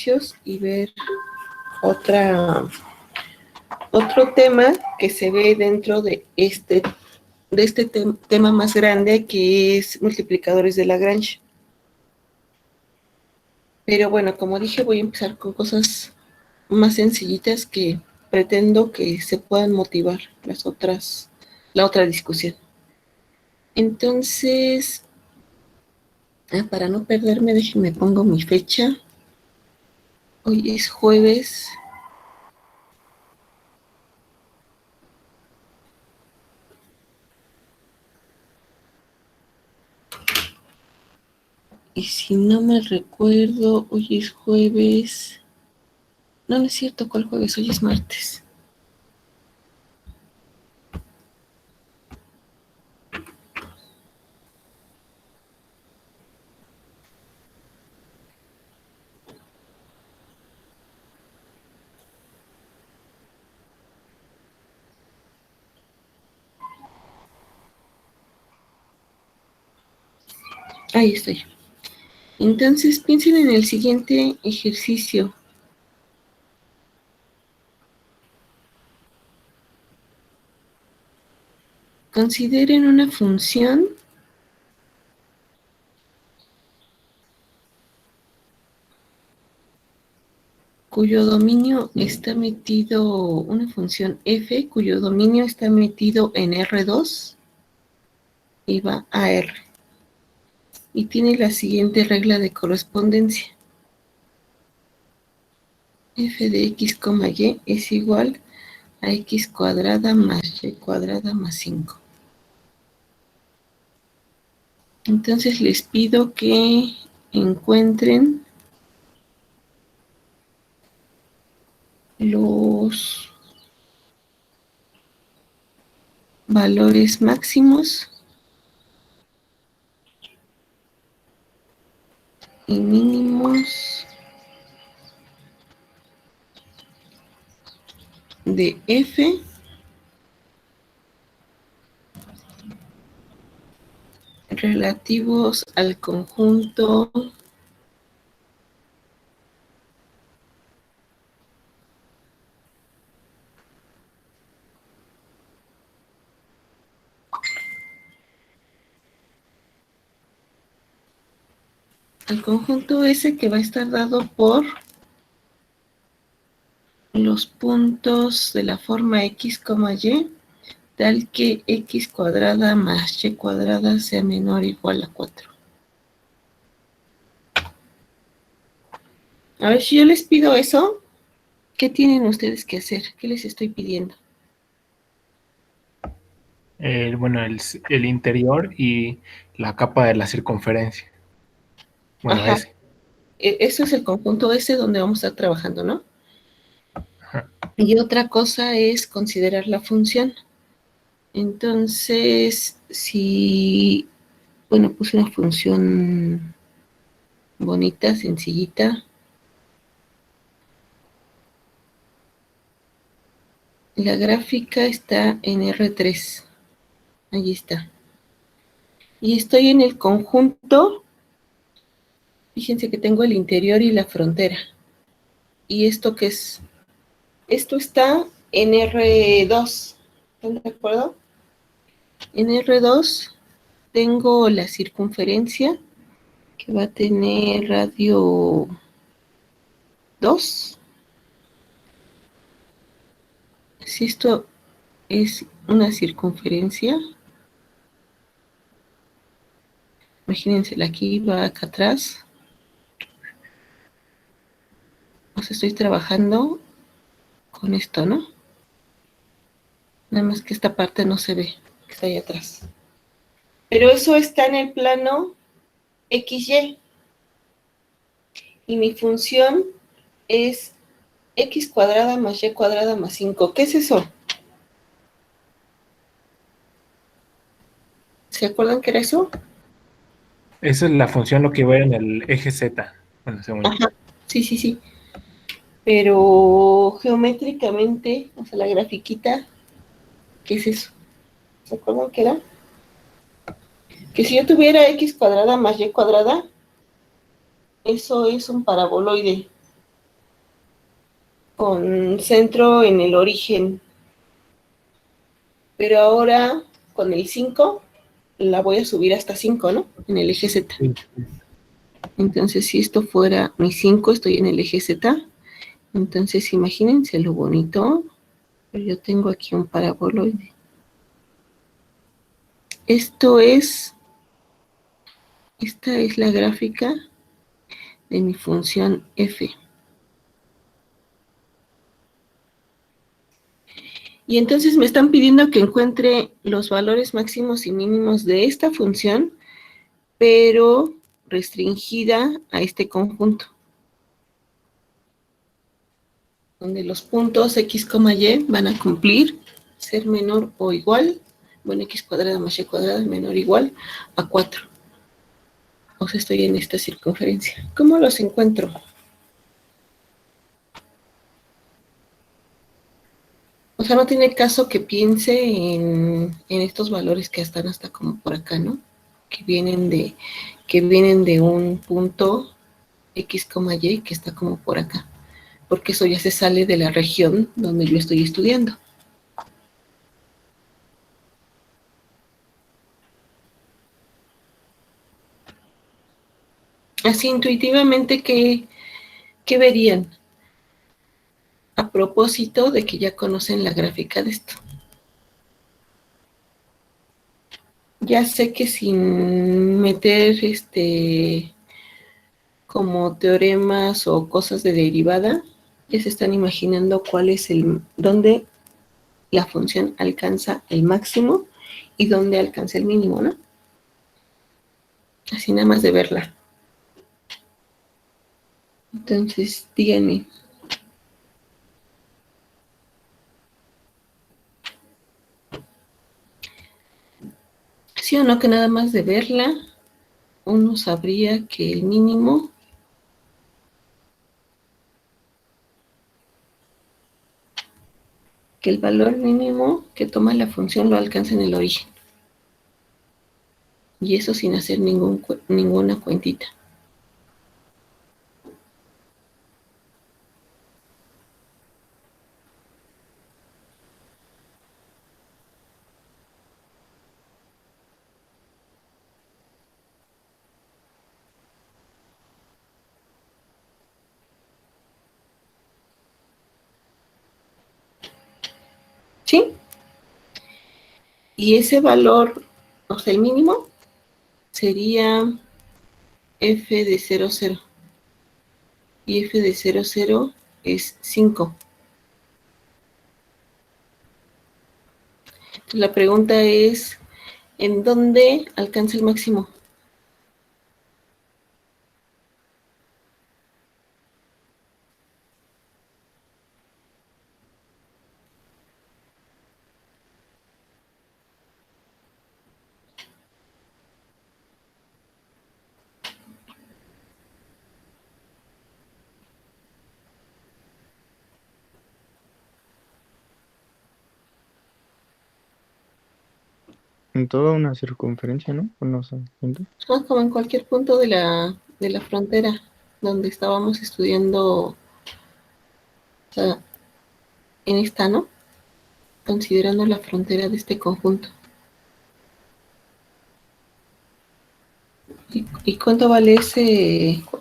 ejercicios y ver otro tema que se ve dentro de este tema más grande, que es multiplicadores de Lagrange. Pero bueno, como dije, voy a empezar con cosas más sencillitas que pretendo que se puedan motivar la otra discusión. Entonces, para no perderme, déjenme pongo mi fecha. Hoy es jueves. Y si no me recuerdo, hoy es jueves. No, no es cierto, ¿cuál jueves? Hoy es martes. Ahí estoy. Entonces, piensen en el siguiente ejercicio. Consideren una función cuyo dominio está metido, una función f, cuyo dominio está metido en R2 y va a R. Y tiene la siguiente regla de correspondencia. F de x, y es igual a x cuadrada más y cuadrada más 5. Entonces les pido que encuentren los valores máximos y mínimos de f relativos al conjunto S, que va a estar dado por los puntos de la forma x, y, tal que x cuadrada más y cuadrada sea menor o igual a 4. A ver, si yo les pido eso, ¿qué tienen ustedes que hacer? ¿Qué les estoy pidiendo? Bueno, el interior y la capa de la circunferencia. Bueno, Ajá. ese. Eso es el conjunto S donde vamos a estar trabajando, ¿no? Ajá. Y otra cosa es considerar la función. Entonces, si, bueno, puse una función bonita, sencillita. La gráfica está en R3. Allí está. Y estoy en el conjunto. Fíjense que tengo el interior y la frontera. ¿Y esto qué es? Esto está en R2. ¿Están de acuerdo? En R2 tengo la circunferencia, que va a tener radio 2. Si esto es una circunferencia, imagínensela aquí, va acá atrás. O sea, estoy trabajando con esto, ¿no? Nada más que esta parte no se ve, que está ahí atrás. Pero eso está en el plano XY. Y mi función es x cuadrada más y cuadrada más 5. ¿Qué es eso? ¿Se acuerdan qué era eso? Esa es la función, lo que va en el eje Z. Bueno, según yo. Ajá, sí. Pero geométricamente, o sea, la grafiquita, ¿qué es eso? ¿Se acuerdan qué era? Que si yo tuviera x cuadrada más y cuadrada, eso es un paraboloide. con centro en el origen. Pero ahora con el 5 la voy a subir hasta 5, ¿no? En el eje Z. Sí. Entonces, si esto fuera mi 5, estoy en el eje Z. Entonces, imagínense lo bonito. Yo tengo aquí un paraboloide. Esta es la gráfica de mi función f. Y entonces me están pidiendo que encuentre los valores máximos y mínimos de esta función, pero restringida a este conjunto, donde los puntos x, y van a cumplir ser menor o igual, bueno, x cuadrada más y cuadrada menor o igual a 4. O sea, estoy en esta circunferencia. ¿Cómo los encuentro? O sea, no tiene caso que piense en estos valores que están hasta como por acá, ¿no? Que vienen de un punto x, y que está como por acá. Porque eso ya se sale de la región donde yo estoy estudiando. Así intuitivamente, ¿qué verían? A propósito de que ya conocen la gráfica de esto. Ya sé que sin meter como teoremas o cosas de derivada, ya se están imaginando dónde la función alcanza el máximo y dónde alcanza el mínimo, ¿no? Así nada más de verla. Entonces, díganme. ¿Sí o no que nada más de verla uno sabría que el mínimo que el valor mínimo que toma la función lo alcanza en el origen? Y eso sin hacer ninguna cuentita. ¿Sí? Y ese valor, o sea, el mínimo, sería f de 0, 0. Y f de 0, 0 es 5. La pregunta es, ¿en dónde alcanza el máximo? En toda una circunferencia, ¿no? ¿O no sé? Como en cualquier punto de la frontera donde estábamos estudiando, o sea, en esta, ¿no? Considerando la frontera de este conjunto. ¿Y cuánto vale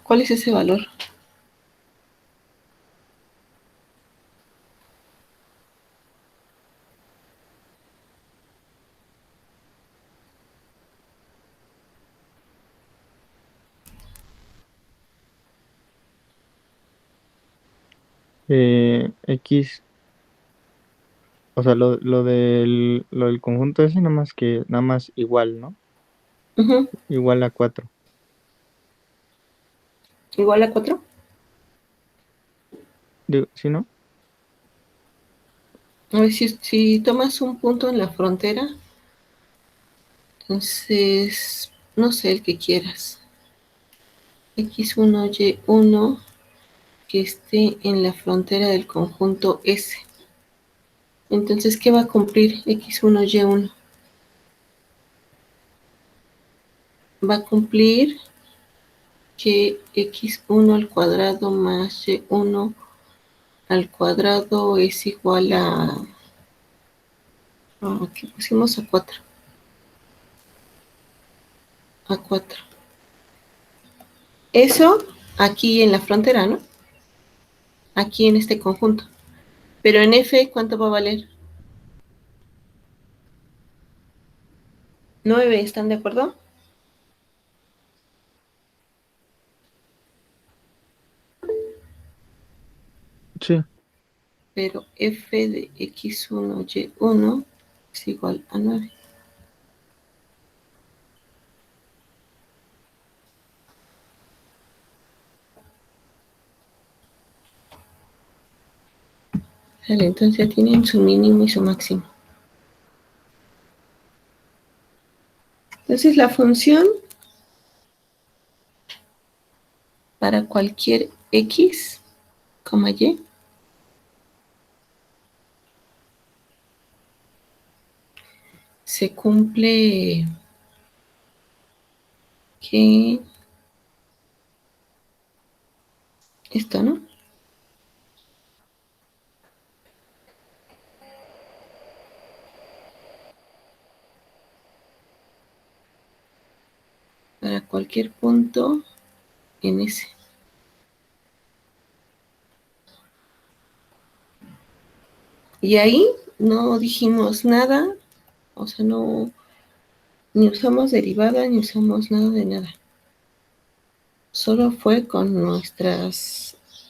cuál es ese valor? X, o sea, lo del conjunto ese, nada más igual, ¿no? Ujú. Igual a 4. ¿Igual a 4? ¿Sí, no? A ver, si tomas un punto en la frontera, entonces, no sé, el que quieras. X1, Y1, que esté en la frontera del conjunto S. Entonces, ¿qué va a cumplir X1, Y1? Va a cumplir que X1 al cuadrado más Y1 al cuadrado es igual a... aquí pusimos a 4. A 4. Eso aquí en la frontera, ¿no? Aquí en este conjunto. Pero en F, ¿cuánto va a valer? 9, ¿están de acuerdo? Sí. Pero F de X1, Y1 es igual a 9. Vale, entonces ya tienen su mínimo y su máximo. Entonces la función para cualquier X, Y, se cumple que esto, ¿no? Para cualquier punto en ese. Y ahí no dijimos nada, o sea, no, ni usamos derivada, ni usamos nada de nada. Solo fue con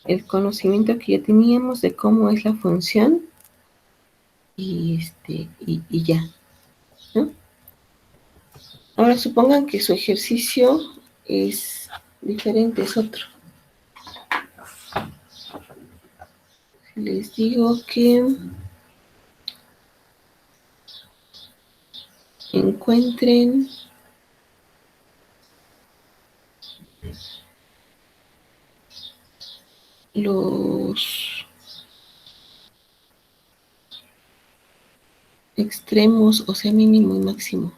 el conocimiento que ya teníamos de cómo es la función y ya, ¿no? Ahora supongan que su ejercicio es diferente, es otro. Les digo que encuentren los extremos, o sea, mínimo y máximo.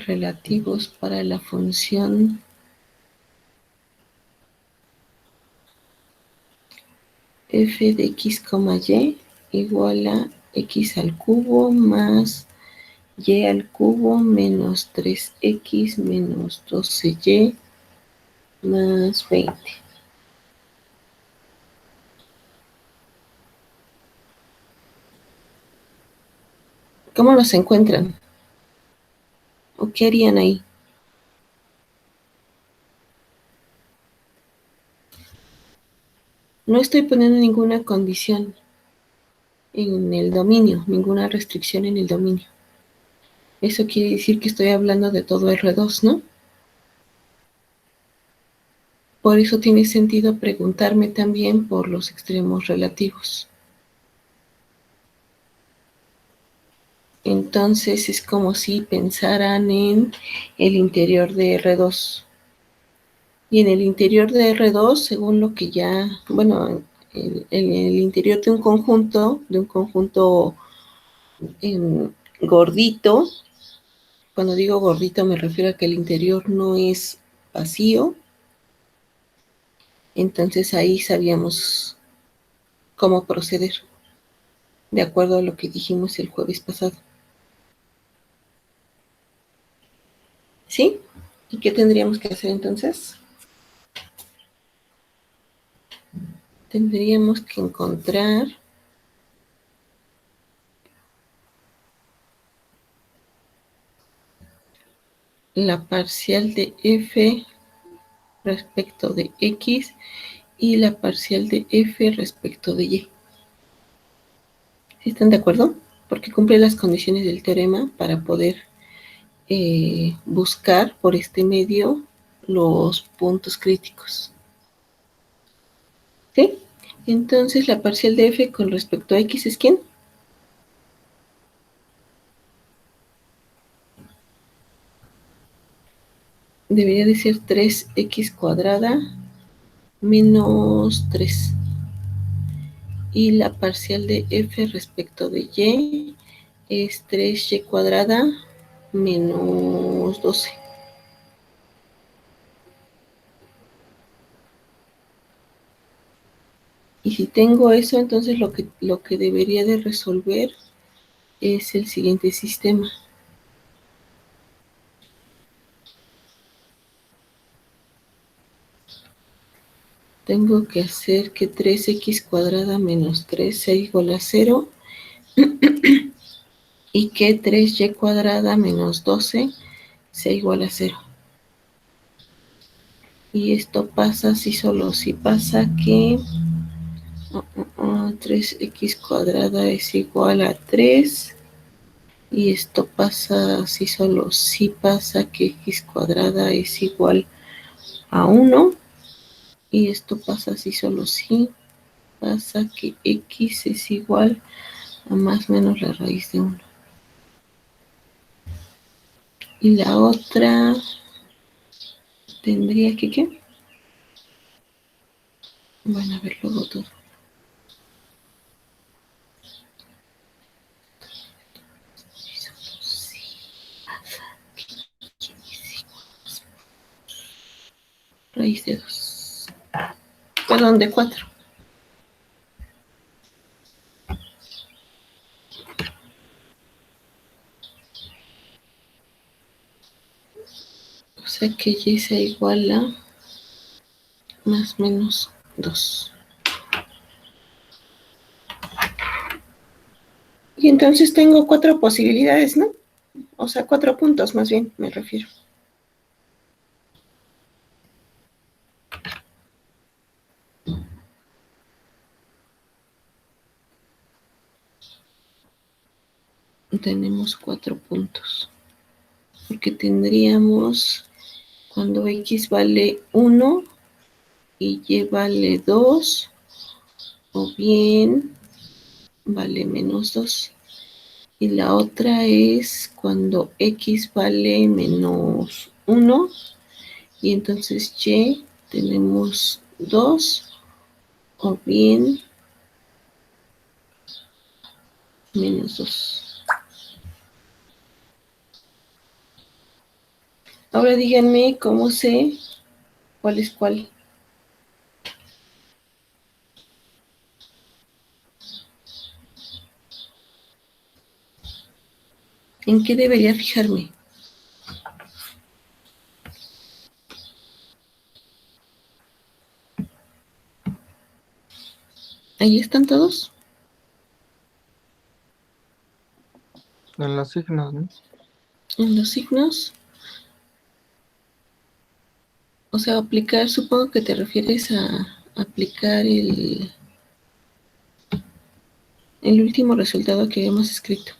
Relativos para la función f de x, y igual a x al cubo más y al cubo menos 3x menos 12y más 20. ¿Cómo los encuentran? ¿O qué harían ahí? No estoy poniendo ninguna condición en el dominio, ninguna restricción en el dominio. Eso quiere decir que estoy hablando de todo R2, ¿no? Por eso tiene sentido preguntarme también por los extremos relativos. Entonces es como si pensaran en el interior de R2. Y en el interior de R2, según lo que ya, bueno, en el interior de un conjunto gordito, cuando digo gordito me refiero a que el interior no es vacío, entonces ahí sabíamos cómo proceder, de acuerdo a lo que dijimos el jueves pasado. ¿Sí? ¿Y qué tendríamos que hacer entonces? Tendríamos que encontrar la parcial de f respecto de x y la parcial de f respecto de y. ¿Sí están de acuerdo? Porque cumple las condiciones del teorema para poder buscar por este medio los puntos críticos. ¿Sí? Entonces la parcial de f con respecto a x es ¿quién? Debería de ser 3x cuadrada menos 3. Y la parcial de f respecto de y es 3y cuadrada menos 12. Y si tengo eso, entonces lo que debería de resolver es el siguiente sistema. Tengo que hacer que 3x cuadrada menos 3 sea igual a 0 y que 3y cuadrada menos 12 sea igual a 0. Y esto pasa si solo si pasa que 3x cuadrada es igual a 3. Y esto pasa si solo si pasa que x cuadrada es igual a 1. Y esto pasa si solo si pasa que x es igual a más o menos la raíz de 1. Y la otra tendría que ¿qué? Bueno, a ver luego todo. Raíz de 2. Perdón, de 4. O sea que y sea igual a más o menos 2. Y entonces tengo 4 posibilidades, ¿no? O sea, 4 puntos más bien, me refiero. Tenemos 4 puntos. Porque tendríamos cuando x vale 1 y y vale 2, o bien vale menos 2. Y la otra es cuando x vale menos 1 y entonces y tenemos 2 o bien menos 2. Ahora díganme cómo sé cuál es cuál. ¿En qué debería fijarme? ¿Ahí están todos? En los signos, ¿no? En los signos. O sea, aplicar, supongo que te refieres a aplicar el último resultado que habíamos escrito.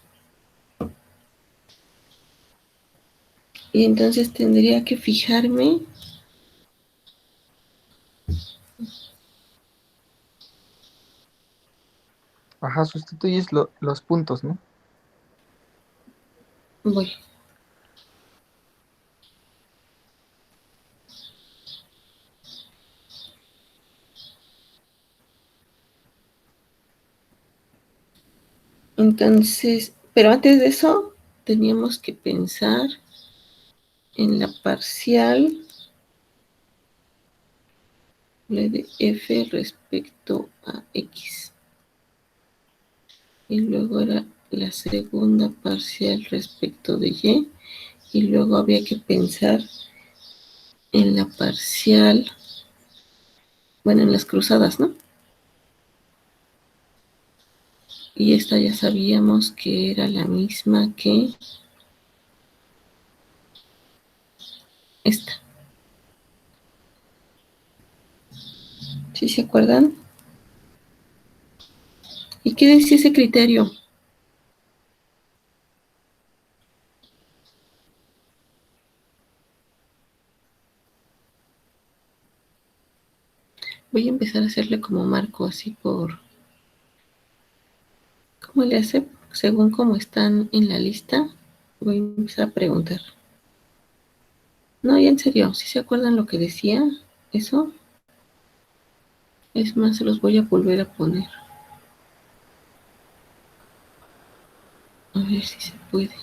Y entonces tendría que fijarme Ajá, sustituyes los puntos, ¿no? voy. Entonces, pero antes de eso, teníamos que pensar en la parcial de f respecto a x. Y luego era la segunda parcial respecto de y. Y luego había que pensar en la parcial, bueno, en las cruzadas, ¿no? Y esta ya sabíamos que era la misma que esta. ¿Sí se acuerdan? ¿Y qué decía ese criterio? Voy a empezar a hacerle como marco así por... ¿Cómo le hace? Según cómo están en la lista, voy a empezar a preguntar. No, ya en serio, ¿sí se acuerdan lo que decía eso? Es más, se los voy a volver a poner. A ver si se puede.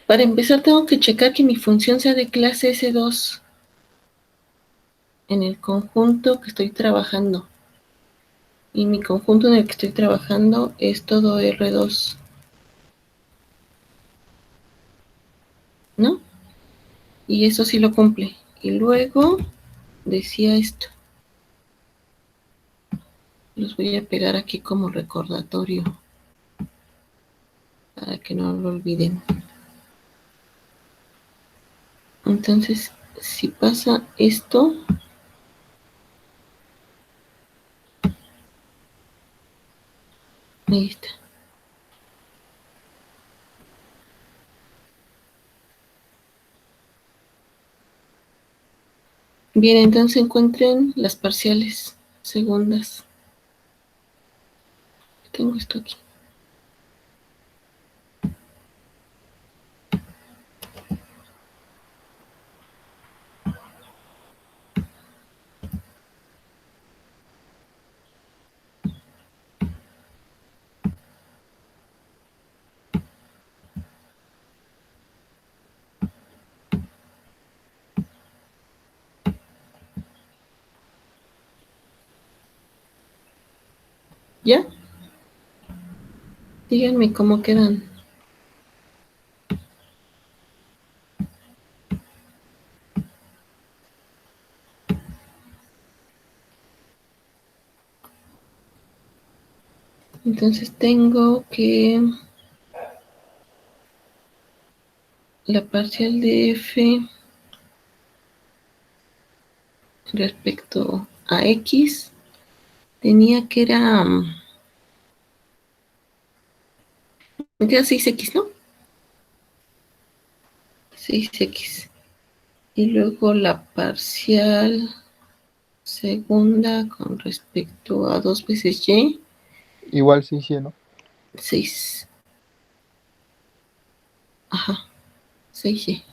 Para empezar tengo que checar que mi función sea de clase S2 en el conjunto que estoy trabajando. Y mi conjunto en el que estoy trabajando es todo R2. ¿No? Y eso sí lo cumple. Y luego decía esto. Los voy a pegar aquí como recordatorio para que no lo olviden. Entonces, si pasa esto, ahí está. Bien, entonces encuentren las parciales segundas. Tengo esto aquí. ¿Ya? Díganme cómo quedan. Entonces tengo que la parcial de F respecto a X tenía que era... me queda 6X, ¿no? 6X. Y luego la parcial segunda con respecto a 2 veces Y. Igual sí, sí, ¿no? 6. Ajá. 6Y.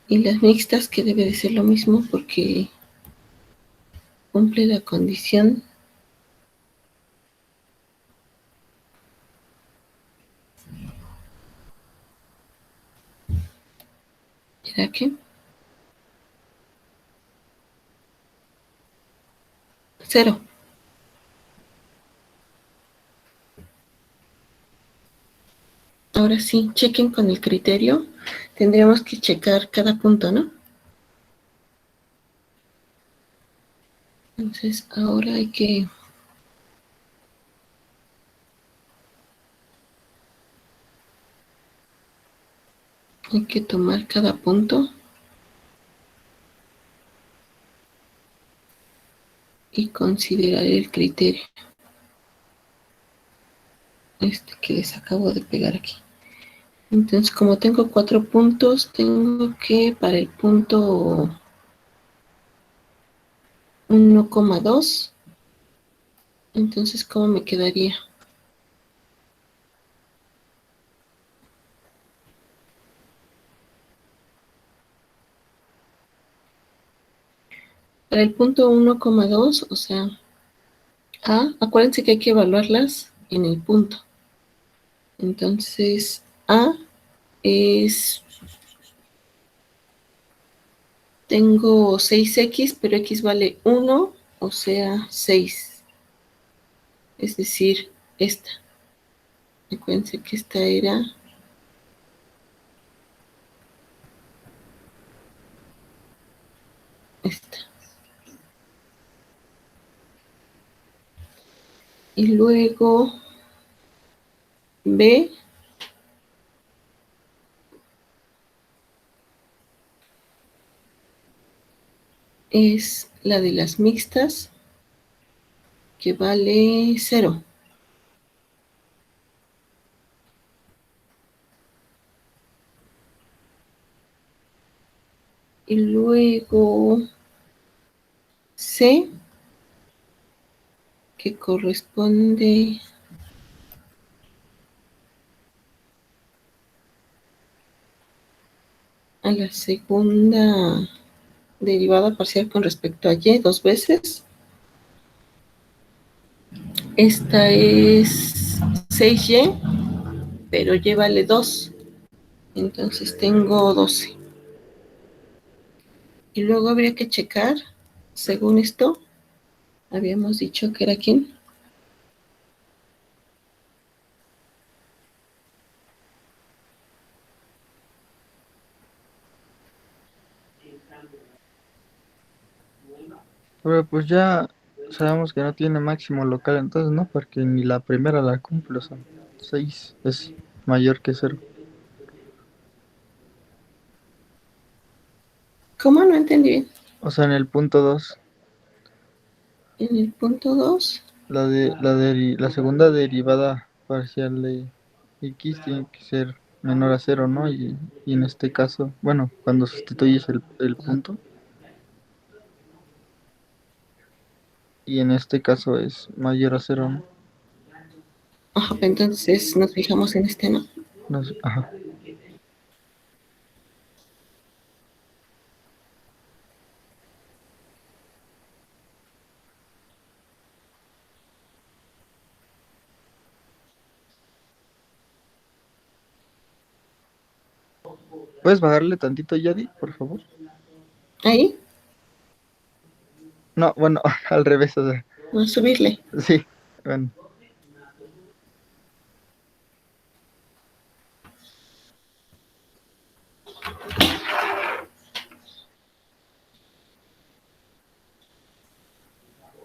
Y las mixtas que debe de ser lo mismo porque cumple la condición. ¿Era qué? 0. Ahora sí, chequen con el criterio. Tendríamos que checar cada punto, ¿no? Entonces, ahora hay que tomar cada punto y considerar el criterio. Este que les acabo de pegar aquí. Entonces, como tengo 4 puntos, tengo que para el punto 1,2. Entonces, ¿cómo me quedaría? Para el punto 1,2, o sea, A, acuérdense que hay que evaluarlas en el punto. Entonces, A es... tengo 6X, pero X vale 1, o sea, 6. Es decir, esta. Acuérdense que esta era... esta. Y luego B es la de las mixtas, que vale 0. Y luego C, que corresponde a la segunda derivada parcial con respecto a y 2 veces. Esta es 6y, pero y vale 2. Entonces tengo 12. Y luego habría que checar, según esto, habíamos dicho que era ¿quién? Pero pues ya sabemos que no tiene máximo local, entonces no, porque ni la primera la cumple, o sea, 6 es mayor que 0. ¿Cómo? No entendí bien. O sea, en el punto 2, En el punto 2. la segunda derivada parcial de x tiene que ser menor a 0, ¿no? Y en este caso, bueno, cuando sustituyes el punto, y en este caso es mayor a 0, ¿no? Ajá, entonces nos fijamos en este, ¿no? No sé, ajá. ¿Puedes bajarle tantito, Yadi, por favor? Ahí, No, bueno, al revés, o sea, vamos a subirle. sí, bueno.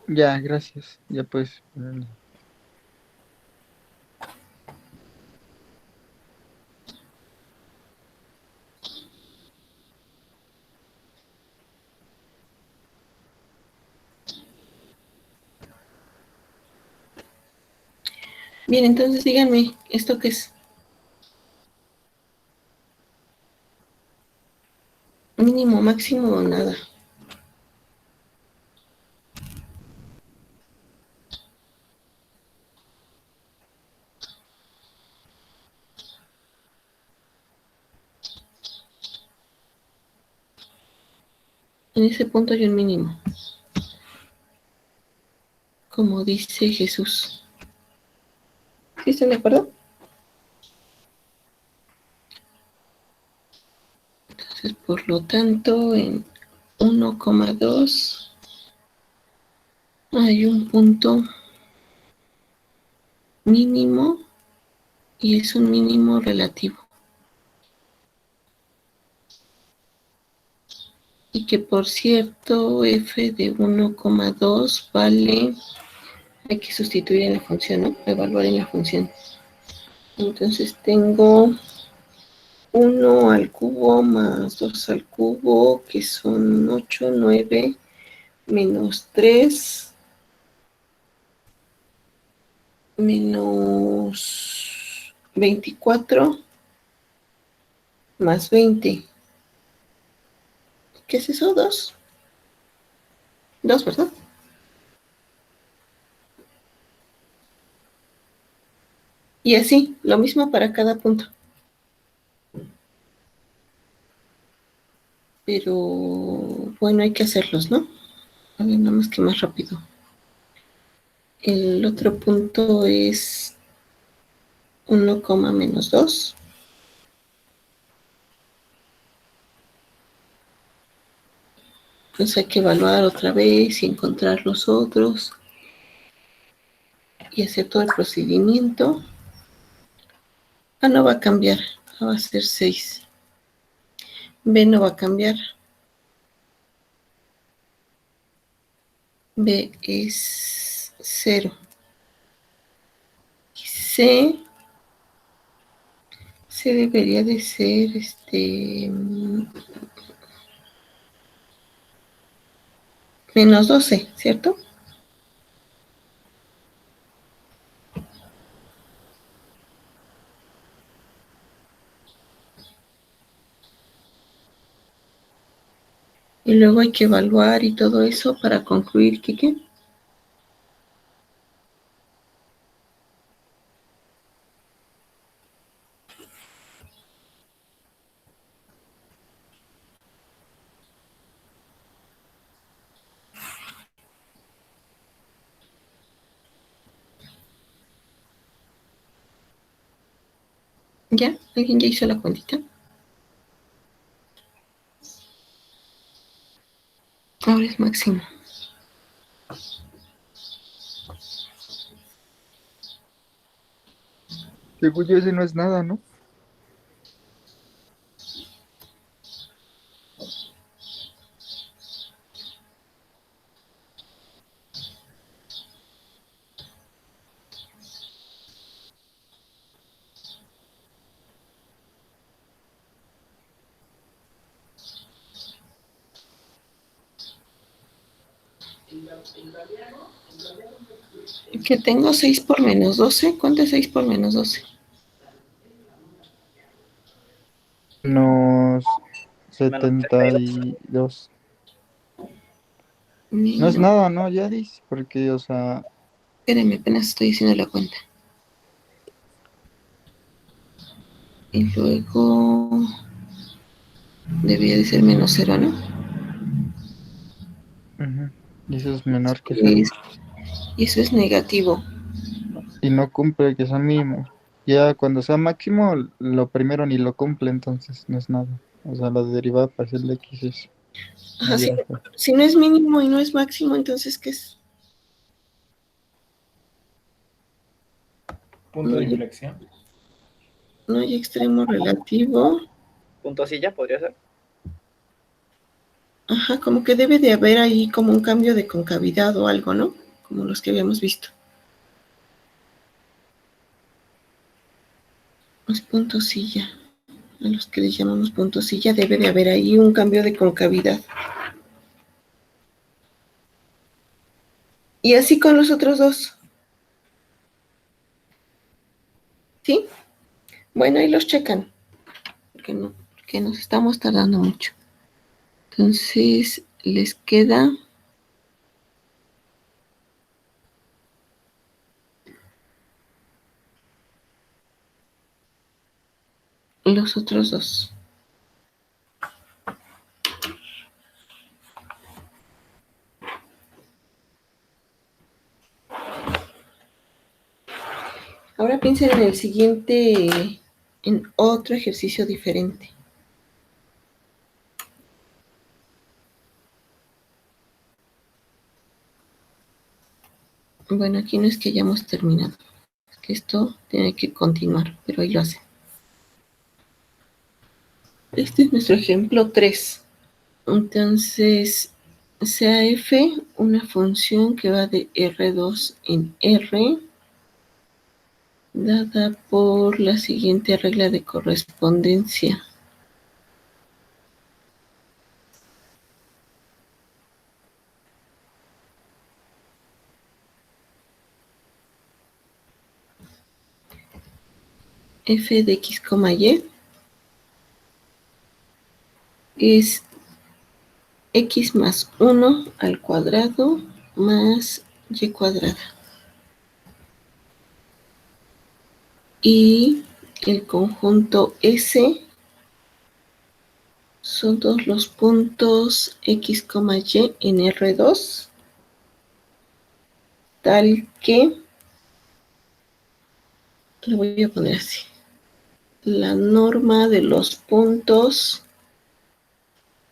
Ya, gracias. Ya pues. Bien, entonces díganme, ¿esto qué es? ¿Mínimo, máximo o nada? En ese punto hay un mínimo, como dice Jesús. ¿Sí están de acuerdo? Entonces, por lo tanto, en 1,2 hay un punto mínimo y es un mínimo relativo. Y que por cierto, f de 1,2 vale, hay que sustituir en la función, ¿no? Evaluar en la función. Entonces tengo 1 al cubo más 2 al cubo, que son 8, 9, menos 3, menos 24, más 20. ¿Qué es eso? 2. 2, ¿verdad? Y así, lo mismo para cada punto. Pero bueno, hay que hacerlos, ¿no? A ver, nada más que más rápido. El otro punto es 1, menos 2. Entonces hay que evaluar otra vez y encontrar los otros y hacer todo el procedimiento. A no va a cambiar, A va a ser 6. B no va a cambiar. B es 0. C debería de ser menos 12, ¿cierto? Y luego hay que evaluar y todo eso para concluir que ¿qué? ¿Ya? ¿Alguien ya hizo la cuentita? Ahora es máximo. Según yo, ese no es nada, ¿no? Que tengo 6 por menos 12. ¿Cuánto es 6 por menos 12? Unos Menos 32. 72. No es Menos, nada, ¿no, Yaris? Porque, o sea, espérenme, apenas estoy haciendo la cuenta. Y luego debería de ser menos 0, ¿no? ujú, y eso es menor que cero. Y eso es negativo. Y no cumple que sea mínimo. Ya cuando sea máximo, lo primero ni lo cumple, entonces no es nada. O sea, la derivada parcial de x es Ajá, mayor a cero. si no es mínimo y no es máximo, entonces ¿qué es? Punto de inflexión. No hay extremo relativo. Punto silla podría ser. Ajá, como que debe de haber ahí como un cambio de concavidad o algo, ¿no? Como los que habíamos visto. Los puntos silla. A los que les llamamos puntos silla debe de haber ahí un cambio de concavidad. Y así con los otros dos. ¿Sí? Bueno, ahí los checan. Porque nos estamos tardando mucho. Entonces, les queda los otros dos. Ahora piensen en el siguiente, en otro ejercicio diferente. Bueno, aquí no es que hayamos terminado. Es que esto tiene que continuar, pero ahí lo hace. Este es nuestro ejemplo 3. Entonces, sea f una función que va de R2 en R, dada por la siguiente regla de correspondencia. F de x, y es x más 1 al cuadrado más y cuadrada. Y el conjunto S son todos los puntos x, y en R2, tal que, lo voy a poner así, la norma de los puntos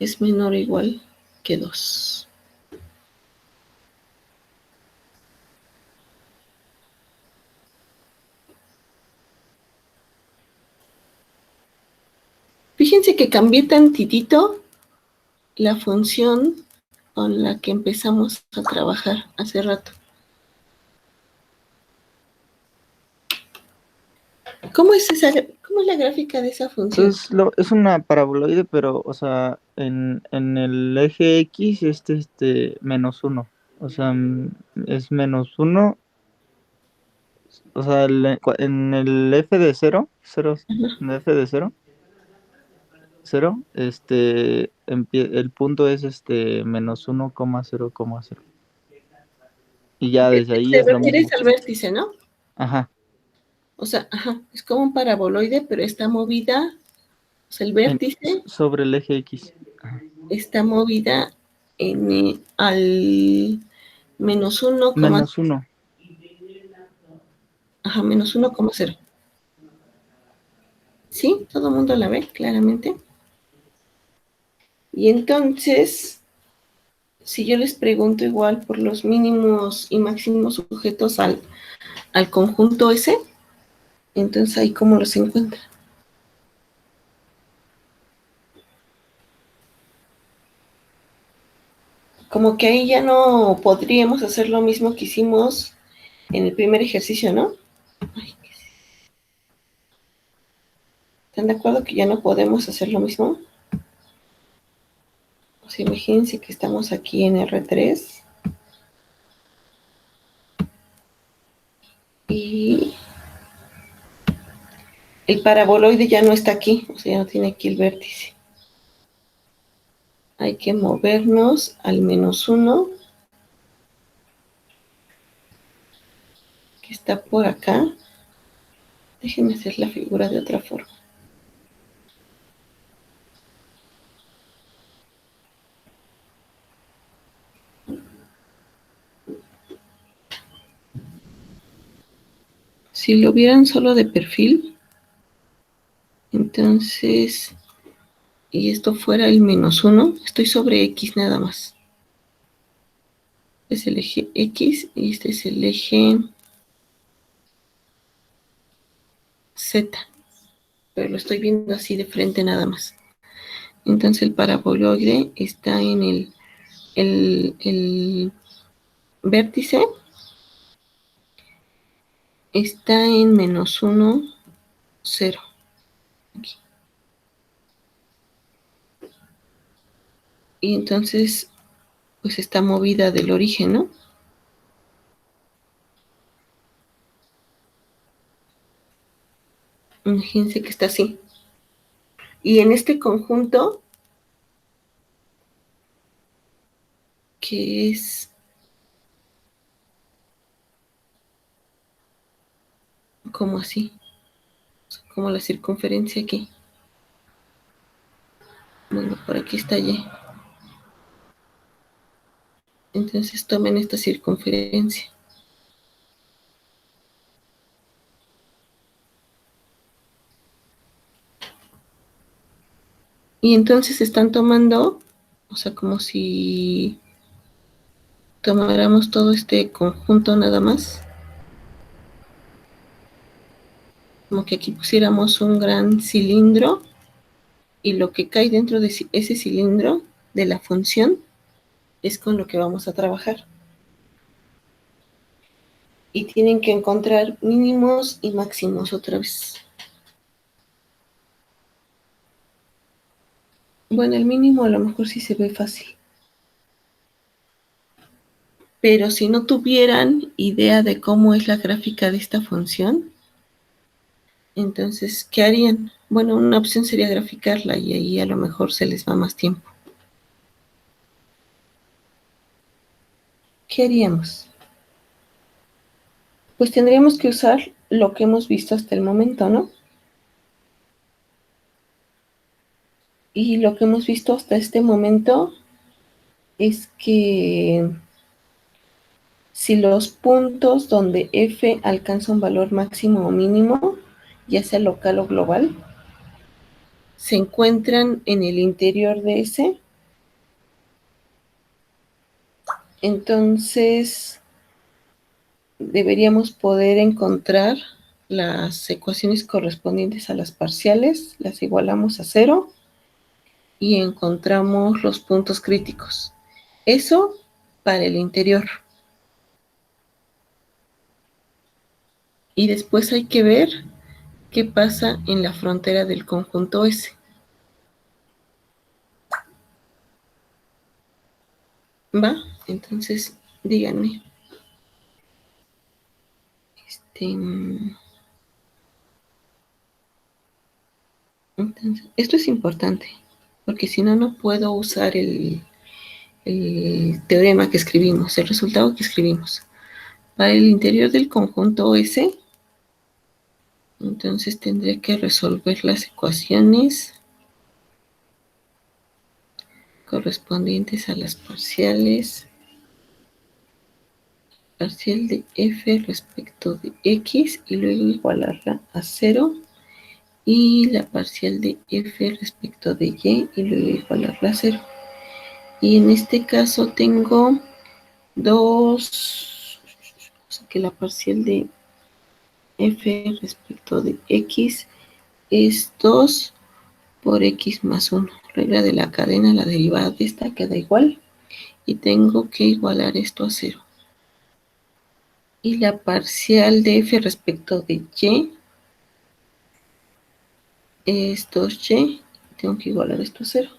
es menor o igual que 2. Fíjense que cambié tantitito la función con la que empezamos a trabajar hace rato. ¿Cómo es cómo es la gráfica de esa función? Entonces es una paraboloide, pero, o sea, en el eje X menos uno. O sea, es menos uno. O sea, en el f de cero, Ajá. en el f de cero, el punto es menos 1,0,0. Y ya desde ahí Te es lo refieres mismo. al vértice, ¿no? Ajá. O sea, ajá, es como un paraboloide, pero está movida, o sea, el en- vértice sobre el eje X. Ajá. está movida al menos 1, Menos uno. ajá, menos 1,0. ¿Sí? ¿Todo el mundo la ve claramente? Y entonces, si yo les pregunto igual por los mínimos y máximos sujetos al conjunto S, entonces ahí cómo los encuentra. Como que ahí ya no podríamos hacer lo mismo que hicimos en el primer ejercicio, ¿no? Ay, ¿están de acuerdo que ya no podemos hacer lo mismo? O sea, imagínense que estamos aquí en R3 y el paraboloide ya no está aquí, o sea, ya no tiene aquí el vértice. Hay que movernos al menos 1, que está por acá. Déjenme hacer la figura de otra forma. Si lo vieran solo de perfil, entonces, y esto fuera el menos 1, estoy sobre X nada más. Es el eje X y este es el eje Z, pero lo estoy viendo así de frente nada más. Entonces el paraboloide está en el vértice, está en menos 1, 0. Aquí. Y entonces, pues está movida del origen, ¿no? Imagínense que está así. Y en este conjunto, que es como así, como la circunferencia aquí. Bueno, por aquí está Y. Entonces tomen esta circunferencia. Y entonces están tomando, o sea, como si tomáramos todo este conjunto nada más. Como que aquí pusiéramos un gran cilindro y lo que cae dentro de ese cilindro de la función es con lo que vamos a trabajar. Y tienen que encontrar mínimos y máximos otra vez. Bueno, el mínimo a lo mejor sí se ve fácil. Pero si no tuvieran idea de cómo es la gráfica de esta función, entonces, ¿qué harían? Bueno, una opción sería graficarla y ahí a lo mejor se les va más tiempo. ¿Qué haríamos? Pues tendríamos que usar lo que hemos visto hasta el momento, ¿no? Y lo que hemos visto hasta este momento es que si los puntos donde f alcanza un valor máximo o mínimo, ya sea local o global, se encuentran en el interior de S, entonces deberíamos poder encontrar las ecuaciones correspondientes a las parciales, las igualamos a 0 y encontramos los puntos críticos. Eso para el interior. Y después hay que ver ¿qué pasa en la frontera del conjunto S? ¿Va? Entonces, díganme. Entonces, esto es importante, porque si no, no puedo usar el teorema que escribimos, el resultado que escribimos. Para el interior del conjunto S, entonces tendré que resolver las ecuaciones correspondientes a las parciales. Parcial de f respecto de x y luego igualarla a 0. Y la parcial de f respecto de y y luego igualarla a 0. Y en este caso tengo dos, o sea que la parcial de f respecto de x es 2 por x más 1. Regla de la cadena, la derivada de esta queda igual. Y tengo que igualar esto a 0. Y la parcial de f respecto de y es 2y. Tengo que igualar esto a 0.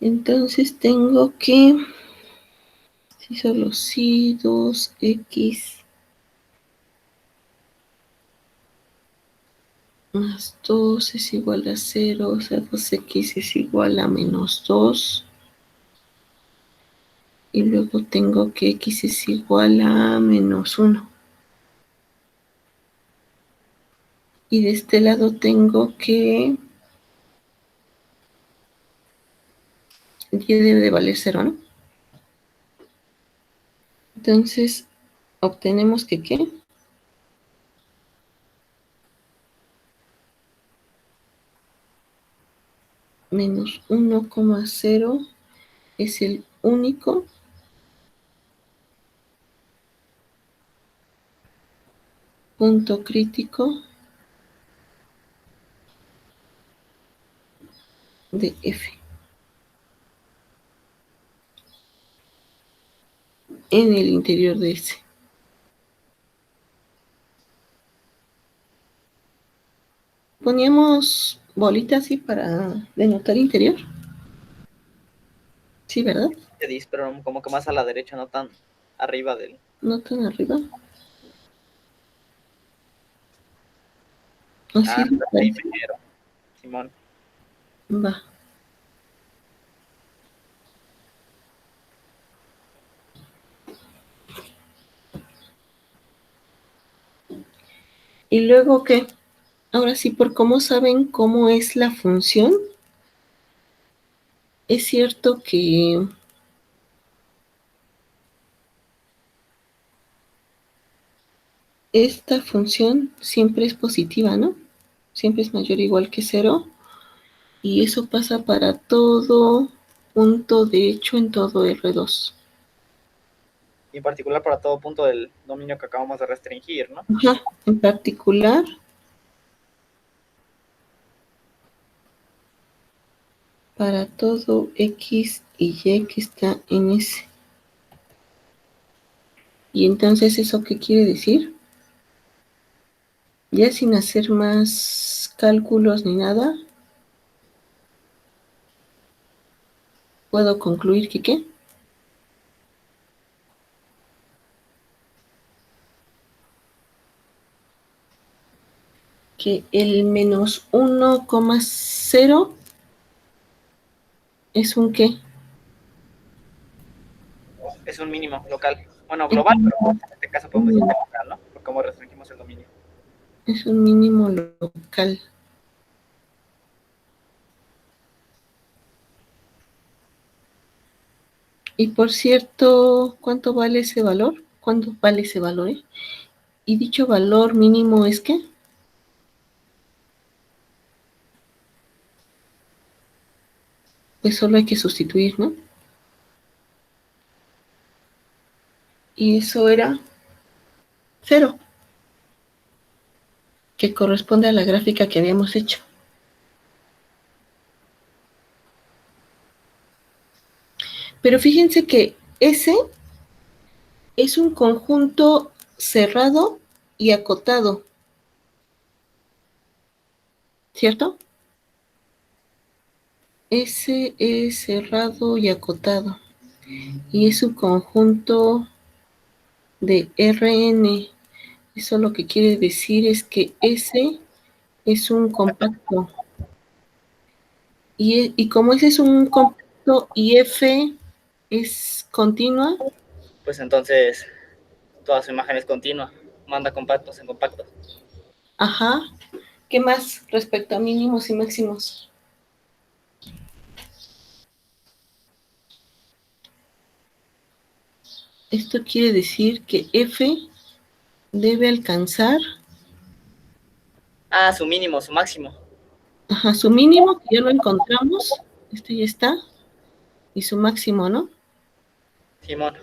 Entonces tengo que, si solo si 2x más 2 es igual a 0, o sea, 2x es igual a menos 2. Y luego tengo que x es igual a menos 1. Y de este lado tengo que y debe de valer 0, ¿no? Entonces, obtenemos que ¿qué? Menos 1,0 es el único punto crítico de F en el interior de S. Poníamos bolitas así para denotar interior. Sí, ¿verdad? Pero como que más a la derecha, no tan arriba del... No tan arriba. Así primero, Simón. va. ¿Y luego qué? Ahora sí, por cómo saben cómo es la función, es cierto que esta función siempre es positiva, ¿no? Siempre es mayor o igual que 0. Y eso pasa para todo punto de hecho en todo R2. Y en particular para todo punto del dominio que acabamos de restringir, ¿no? Ajá, en particular para todo X y Y que está en S. Y entonces, ¿eso qué quiere decir? Ya sin hacer más cálculos ni nada, puedo concluir que ¿qué? Que el menos 1,0 es un ¿qué? Es un mínimo local. Bueno, global, pero en este caso podemos decir local, ¿no? Por cómo restringimos el dominio. Es un mínimo local. Y por cierto, ¿cuánto vale ese valor? ¿Cuánto vale ese valor? Y dicho valor mínimo es ¿qué? Pues solo hay que sustituir, ¿no? Y eso era 0, que corresponde a la gráfica que habíamos hecho. Pero fíjense que S es un conjunto cerrado y acotado, ¿cierto? S es cerrado y acotado, y es un conjunto de Rn. Eso lo que quiere decir es que S es un compacto. Y como ese es un compacto y F es continua. Pues entonces toda su imagen es continua. Manda compactos en compactos. Ajá. ¿Qué más respecto a mínimos y máximos? Esto quiere decir que F debe alcanzar Su mínimo, su máximo. ajá, su mínimo, que ya lo encontramos, este ya está, y su máximo, ¿no? Simón.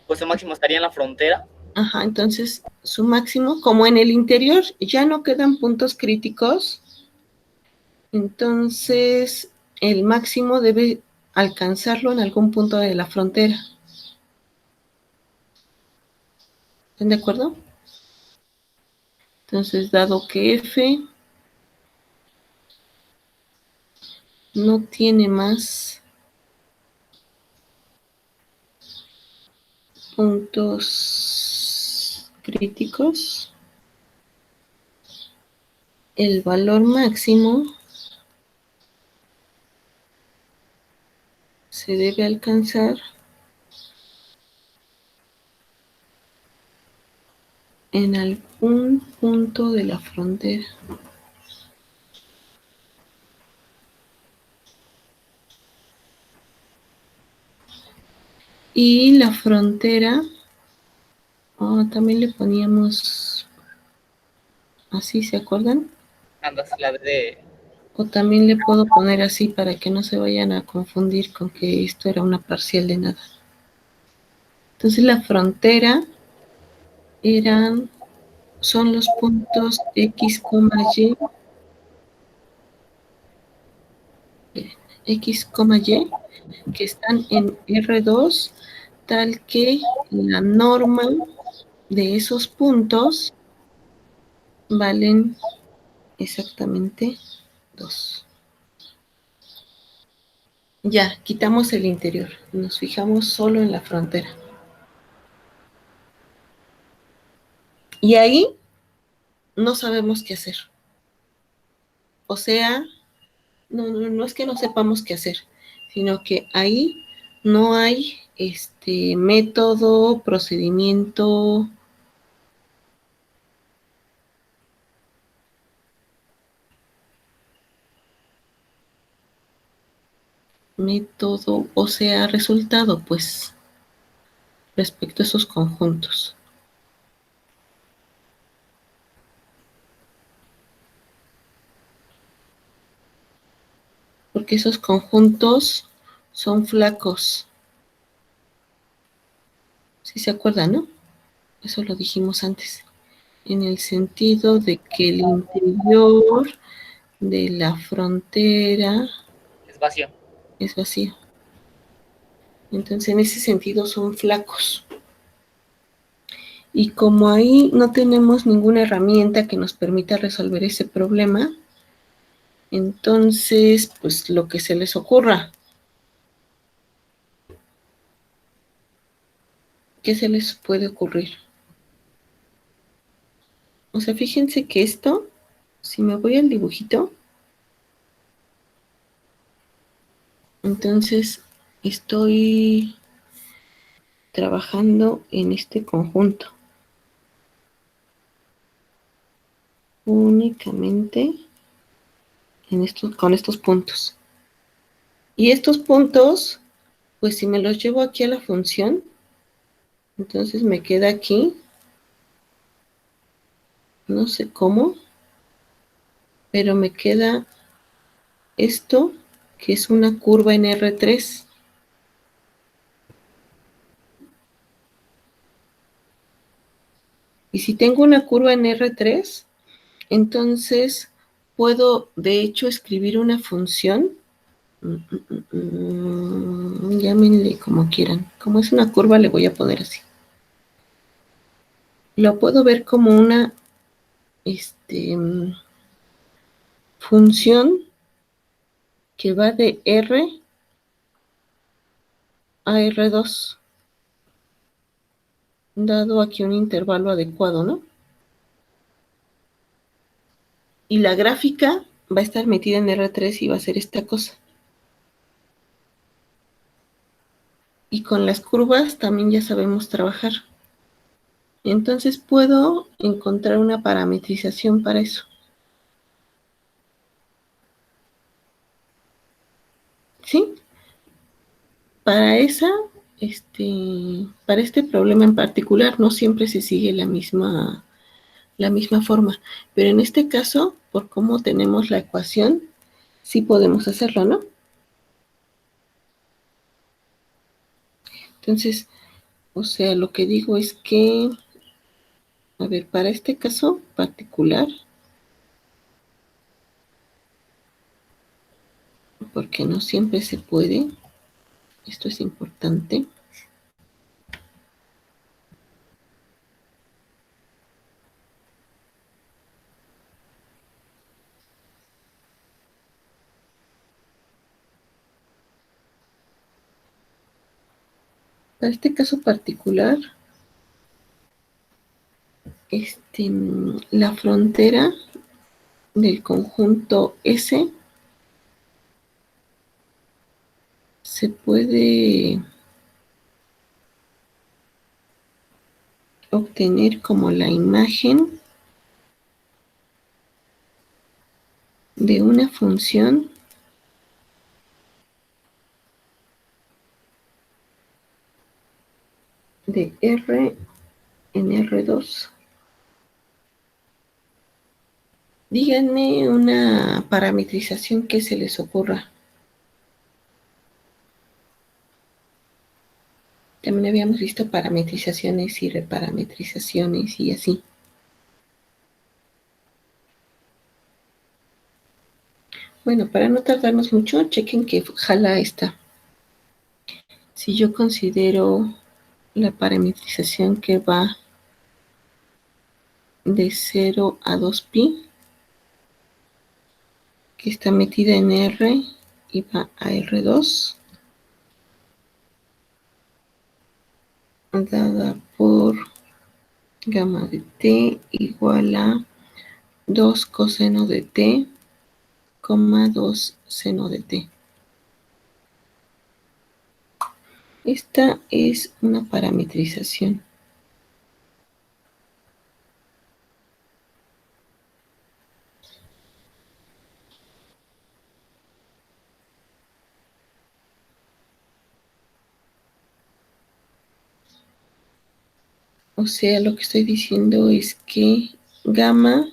Pues su máximo estaría en la frontera. Ajá, entonces su máximo, como en el interior ya no quedan puntos críticos, entonces el máximo debe alcanzarlo en algún punto de la frontera. ¿Están de acuerdo? Entonces, dado que F no tiene más puntos críticos, el valor máximo se debe alcanzar en algún punto de la frontera. Y la frontera, también le poníamos así, ¿se acuerdan? Andas, la de... O también le puedo poner así para que no se vayan a confundir con que esto era una parcial de nada. Entonces la frontera son los puntos X, Y, que están en R2, tal que la norma de esos puntos valen exactamente 2. Ya, quitamos el interior, nos fijamos solo en la frontera. Y ahí no sabemos qué hacer. O sea, no es que no sepamos qué hacer, sino que ahí no hay método, procedimiento, o sea, resultado, pues, respecto a esos conjuntos. Porque esos conjuntos son flacos. ¿Sí se acuerdan, no? Eso lo dijimos antes. En el sentido de que el interior de la frontera Es vacío. es vacío. Entonces, en ese sentido son flacos. Y como ahí no tenemos ninguna herramienta que nos permita resolver ese problema, entonces, pues lo que se les ocurra. ¿Qué se les puede ocurrir? O sea, fíjense que esto, si me voy al dibujito, entonces estoy trabajando en este conjunto. Únicamente con estos puntos. Y estos puntos, pues si me los llevo aquí a la función, entonces me queda aquí, no sé cómo, pero me queda esto, que es una curva en R3. Y si tengo una curva en R3, entonces puedo, de hecho, escribir una función. Llámenle como quieran. Como es una curva, le voy a poner así. lo puedo ver como una función que va de R a R2, dado aquí un intervalo adecuado, ¿no? Y la gráfica va a estar metida en R3 y va a ser esta cosa. Y con las curvas también ya sabemos trabajar. Entonces puedo encontrar una parametrización para eso. ¿Sí? Para para este problema en particular, no siempre se sigue la misma forma. Pero en este caso, por cómo tenemos la ecuación, sí podemos hacerlo, ¿no? Entonces, o sea, lo que digo es que, a ver, para este caso particular, porque no siempre se puede, esto es importante. Para este caso particular, la frontera del conjunto S se puede obtener como la imagen de una función de R en R2. Díganme una parametrización que se les ocurra. También habíamos visto parametrizaciones y reparametrizaciones y así. Bueno, para no tardarnos mucho, chequen que jala esta. Si yo considero la parametrización que va de 0 a 2pi, que está metida en R y va a R2, dada por gamma de t igual a 2 coseno de t, 2 seno de t. Esta es una parametrización. O sea, lo que estoy diciendo es que gamma,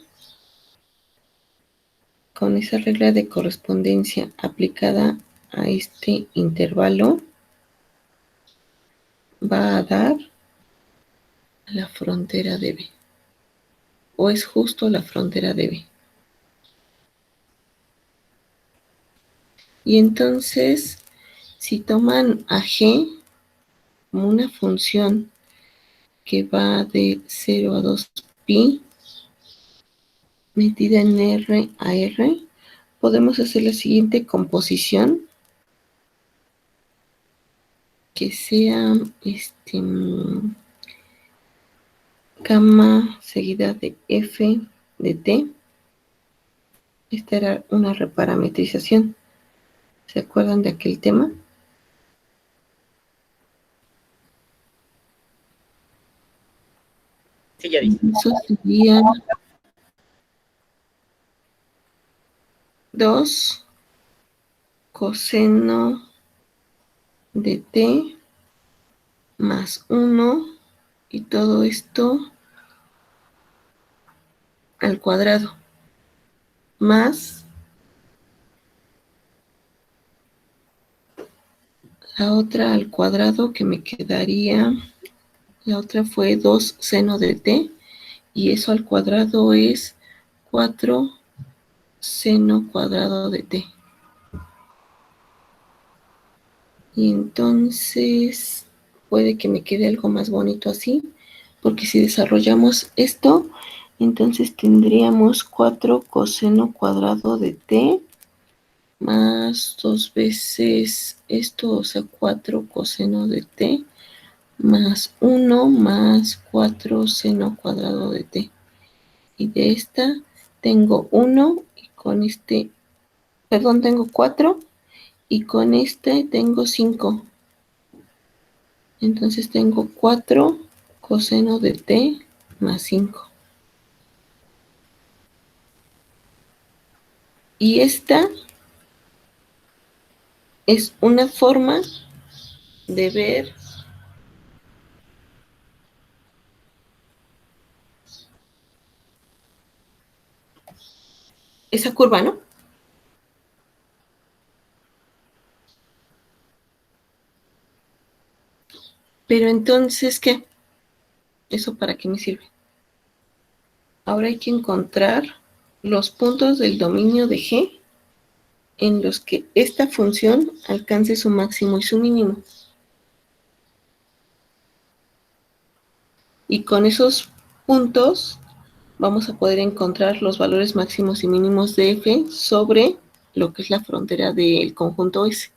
con esa regla de correspondencia aplicada a este intervalo, va a dar la frontera de B. O es justo la frontera de B. Y entonces, si toman a G como una función que va de 0 a 2pi, metida en R a R, podemos hacer la siguiente composición, que sea gamma seguida de f de t. Esta era una reparametrización. ¿Se acuerdan de aquel tema? Sí, ya dice. Eso sería 2 coseno de t más 1 y todo esto al cuadrado, más la otra al cuadrado, que me quedaría, la otra fue 2 seno de t, y eso al cuadrado es 4 seno cuadrado de t. Y entonces puede que me quede algo más bonito así, porque si desarrollamos esto, entonces tendríamos 4 coseno cuadrado de t más 2 veces esto, o sea, 4 coseno de t más 1 más 4 seno cuadrado de t. Y de esta tengo 1 y con este, perdón, tengo 4 y con este tengo 5. Entonces tengo 4 coseno de t más 5. Y esta es una forma de ver esa curva, ¿no? Pero entonces, ¿qué? ¿Eso para qué me sirve? Ahora hay que encontrar los puntos del dominio de G en los que esta función alcance su máximo y su mínimo. Y con esos puntos vamos a poder encontrar los valores máximos y mínimos de f sobre lo que es la frontera del conjunto S.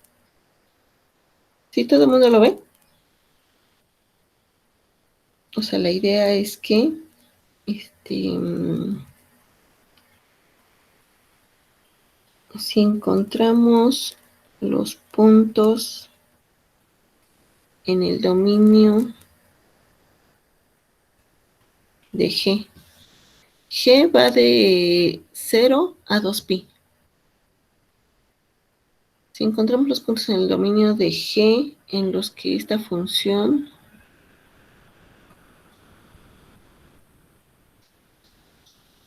¿Sí todo el mundo lo ve? O sea, la idea es que si encontramos los puntos en el dominio de G. G va de 0 a 2pi. Si encontramos los puntos en el dominio de G en los que esta función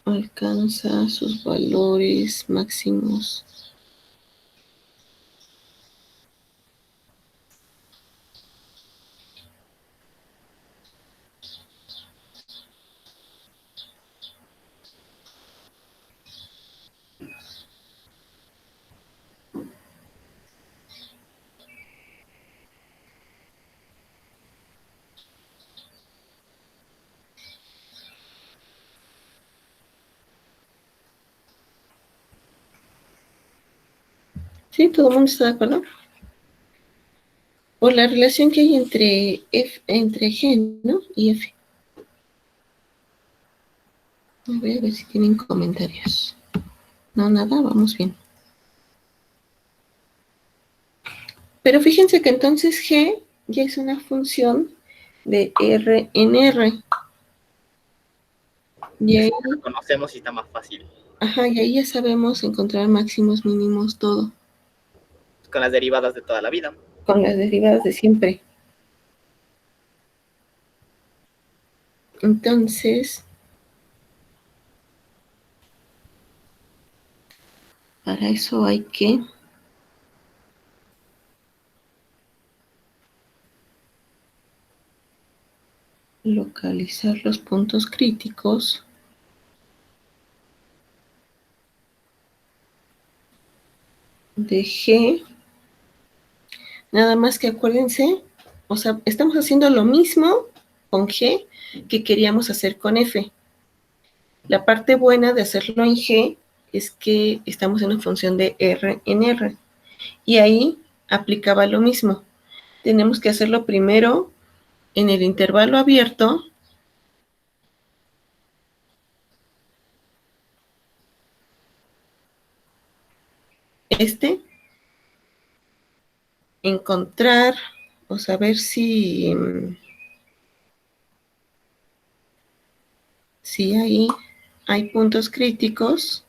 alcanza sus valores máximos ¿sí? ¿Todo el mundo está de acuerdo? O la relación que hay entre G, ¿no? Y F. Voy a ver si tienen comentarios. No, nada, vamos bien. Pero fíjense que entonces G ya es una función de R en R. Y ahí, Lo conocemos y está más fácil. ajá, y ahí ya sabemos encontrar máximos, mínimos, todo. Con las derivadas de toda la vida. Con las derivadas de siempre. Entonces, para eso hay que localizar los puntos críticos de G. Nada más que acuérdense, o sea, estamos haciendo lo mismo con G que queríamos hacer con F. La parte buena de hacerlo en G es que estamos en una función de R en R. Y ahí aplicaba lo mismo. Tenemos que hacerlo primero en el intervalo abierto. Encontrar o saber si ahí hay puntos críticos.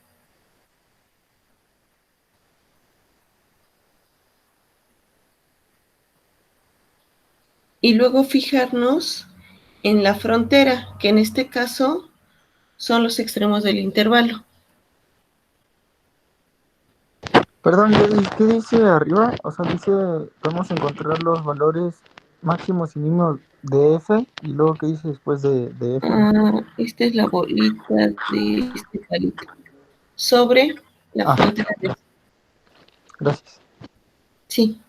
Y luego fijarnos en la frontera, que en este caso son los extremos del intervalo. Perdón, ¿qué dice arriba? O sea, dice, podemos encontrar los valores máximos y mínimos de f, y luego ¿qué dice después de f? Esta es la bolita de este palito. Sobre la frontera de F. Gracias. Sí.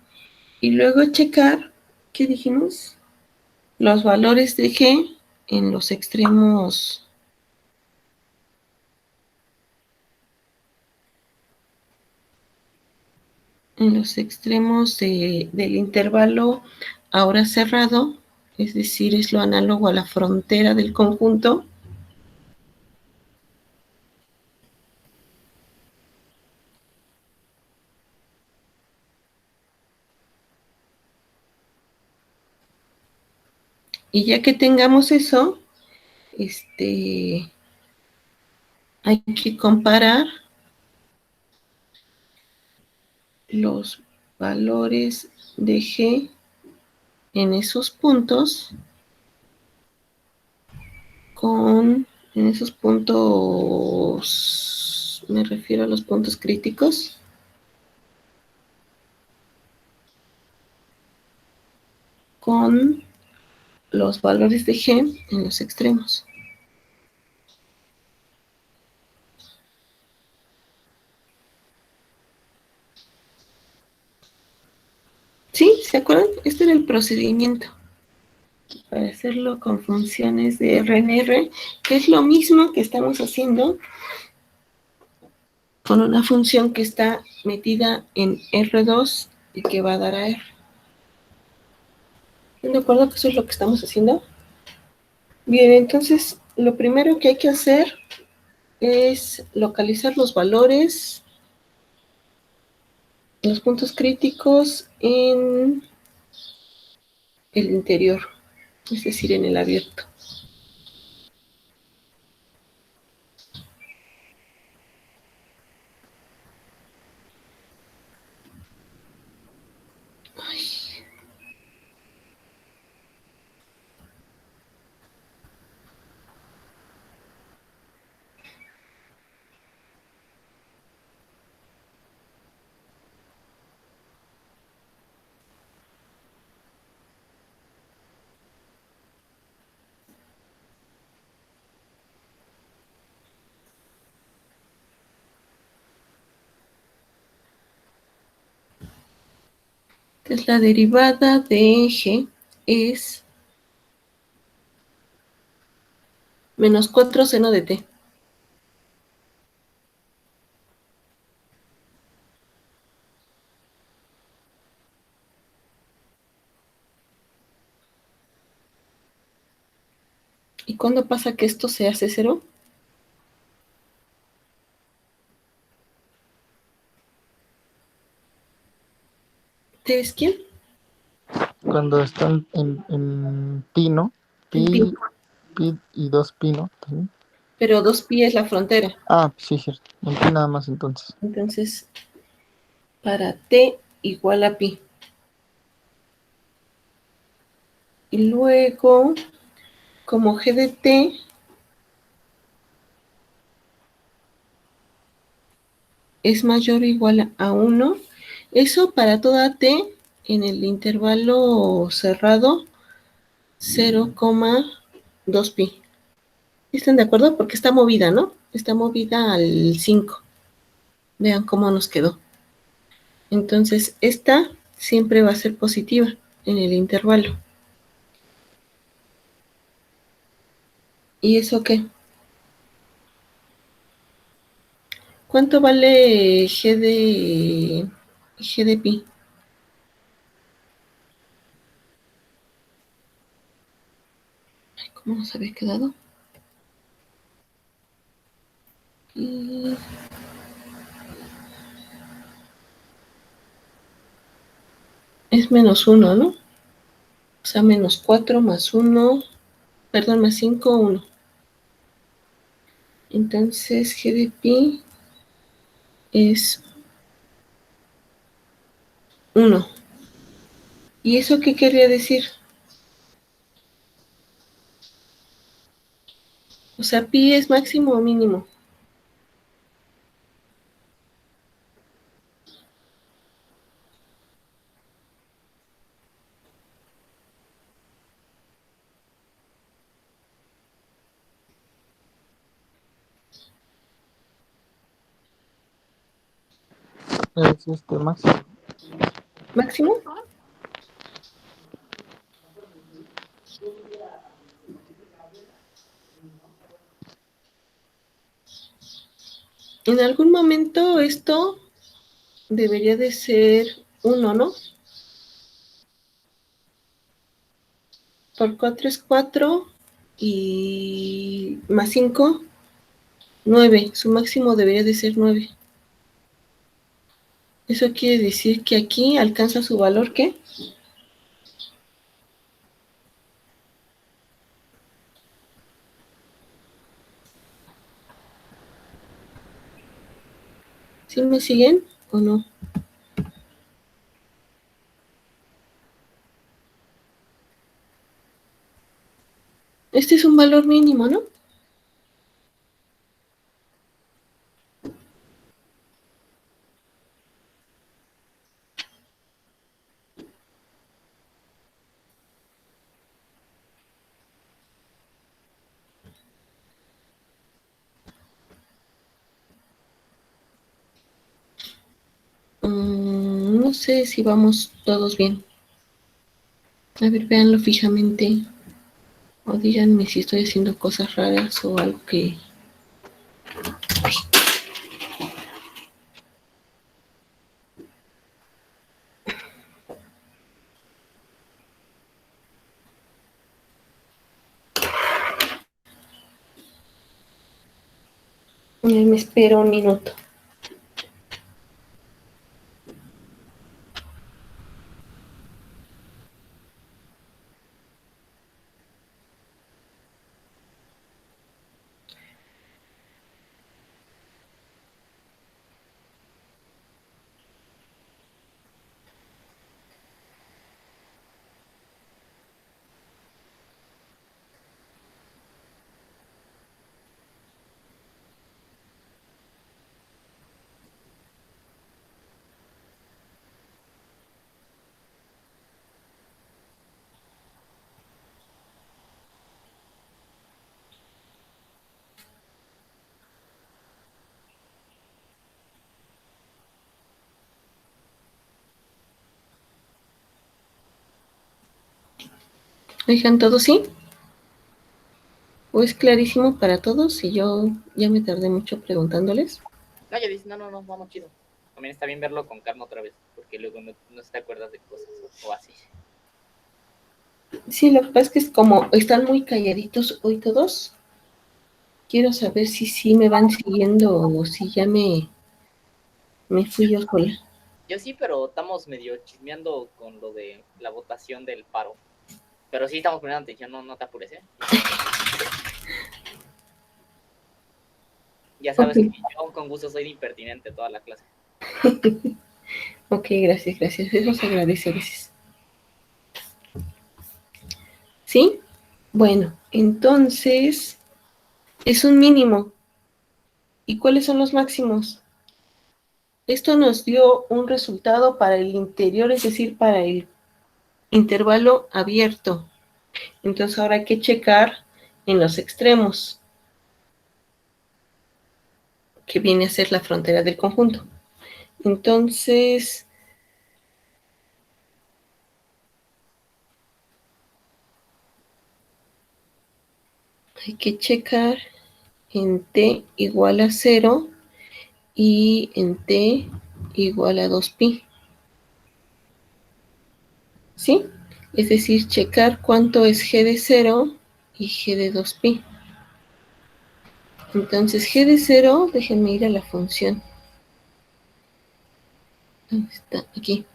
Y luego checar, ¿qué dijimos? Los valores de G en los extremos. En los extremos del intervalo ahora cerrado, es decir, es lo análogo a la frontera del conjunto. Y ya que tengamos eso, hay que comparar los valores de G en esos puntos en esos puntos, me refiero a los puntos críticos, con los valores de G en los extremos. ¿Sí? ¿Se acuerdan? Este era el procedimiento para hacerlo con funciones de RNR, que es lo mismo que estamos haciendo con una función que está metida en R2 y que va a dar a R. ¿Están de acuerdo que eso es lo que estamos haciendo? Bien, entonces lo primero que hay que hacer es localizar los valores, los puntos críticos en el interior, es decir, en el abierto. Entonces la derivada de G es menos 4 seno de t. ¿Y cuándo pasa que esto se hace cero? ¿T es quién? Cuando están en pi, ¿no? Pi y 2pi, ¿no? ¿También? Pero 2pi es la frontera. Ah, sí, cierto. En pi nada más entonces. Entonces, para t igual a pi. Y luego, como g de t es mayor o igual a 1, eso para toda t en el intervalo cerrado 0,2pi. ¿Están de acuerdo? Porque está movida, ¿no? Está movida al 5. Vean cómo nos quedó. Entonces, esta siempre va a ser positiva en el intervalo. ¿Y eso qué? ¿Cuánto vale G de pi? Ay, ¿cómo nos había quedado? Y es menos 1, ¿no? O sea, menos 4 más 1, perdón, más 5, 1. Entonces, G de pi es 1. ¿Y eso qué quería decir? O sea, pi es máximo o mínimo. Es máximo. ¿Máximo? En algún momento esto debería de ser 1, ¿no? Por 4 es 4 y más 5, 9. Su máximo debería de ser 9. Eso quiere decir que aquí alcanza su valor, ¿qué? ¿Sí me siguen o no? Este es un valor mínimo, ¿no? No sé si vamos todos bien. A ver, véanlo fijamente. O díganme si estoy haciendo cosas raras o algo que... Me espero un minuto. ¿Oigan todos sí? ¿O es clarísimo para todos? Y yo ya me tardé mucho preguntándoles. No, ya dices, no, vamos chido. También está bien verlo con calma otra vez, porque luego no te acuerdas de cosas o así. Sí, lo que pasa es que es como están muy calladitos hoy todos. Quiero saber si sí me van siguiendo o si ya me fui yo sola. Yo sí, pero estamos medio chismeando con lo de la votación del paro. Pero sí estamos poniendo atención, no te apures, ¿eh? Ya sabes Okay. que yo con gusto soy de impertinente toda la clase. Ok, gracias. Eso se agradece a veces. ¿Sí? Bueno, entonces es un mínimo. ¿Y cuáles son los máximos? Esto nos dio un resultado para el interior, es decir, para el intervalo abierto. Entonces ahora hay que checar en los extremos, que viene a ser la frontera del conjunto. Entonces, hay que checar en t igual a 0 y en t igual a 2pi. ¿Sí? Es decir, checar cuánto es g de 0 y g de 2pi. Entonces, g de 0, déjenme ir a la función. ¿Dónde está? Aquí.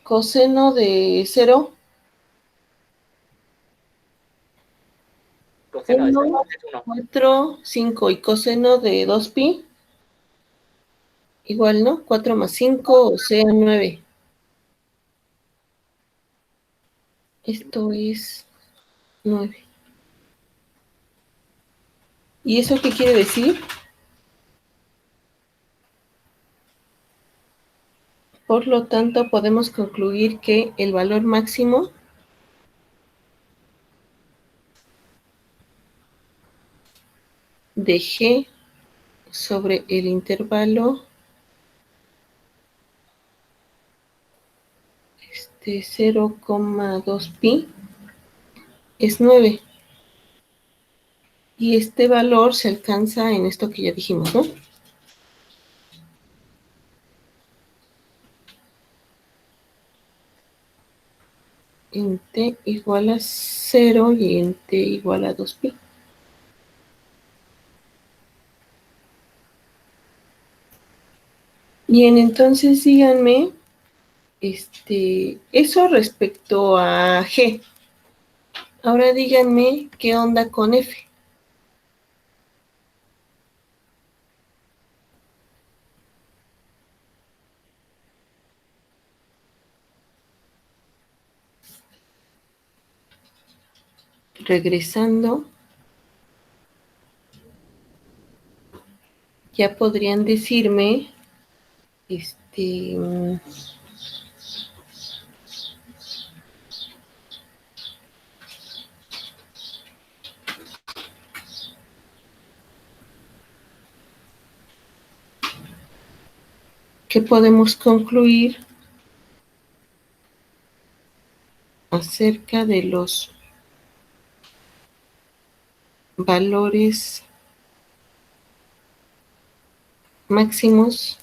Coseno de 0, Coseno de 0 1, es 1. 4, 5. Y coseno de 2pi, igual, ¿no? 4 más 5, o sea, 9. Esto es 9. ¿Y eso qué quiere decir? Por lo tanto, podemos concluir que el valor máximo de g sobre el intervalo de 0,2pi es 9. Y este valor se alcanza en esto que ya dijimos, ¿no? En t igual a 0 y en t igual a 2pi. Bien, entonces díganme, eso respecto a G. Ahora díganme qué onda con F. Regresando, ya podrían decirme, ¿qué podemos concluir acerca de los valores máximos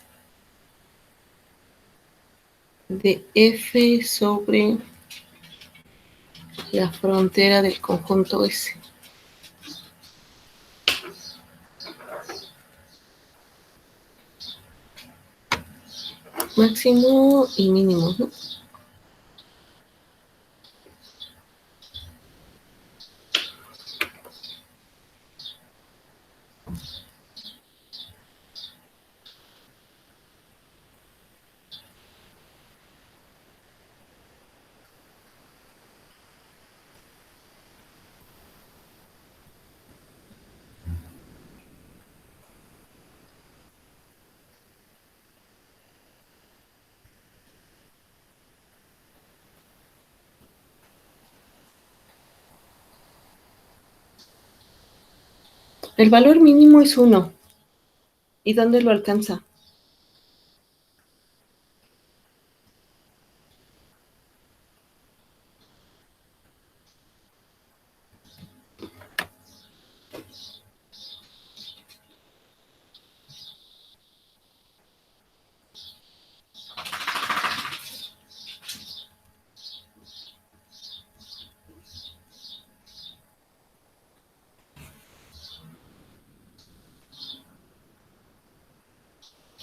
de F sobre la frontera del conjunto S? Máximo y mínimo, ¿no? El valor mínimo es 1. ¿Y dónde lo alcanza?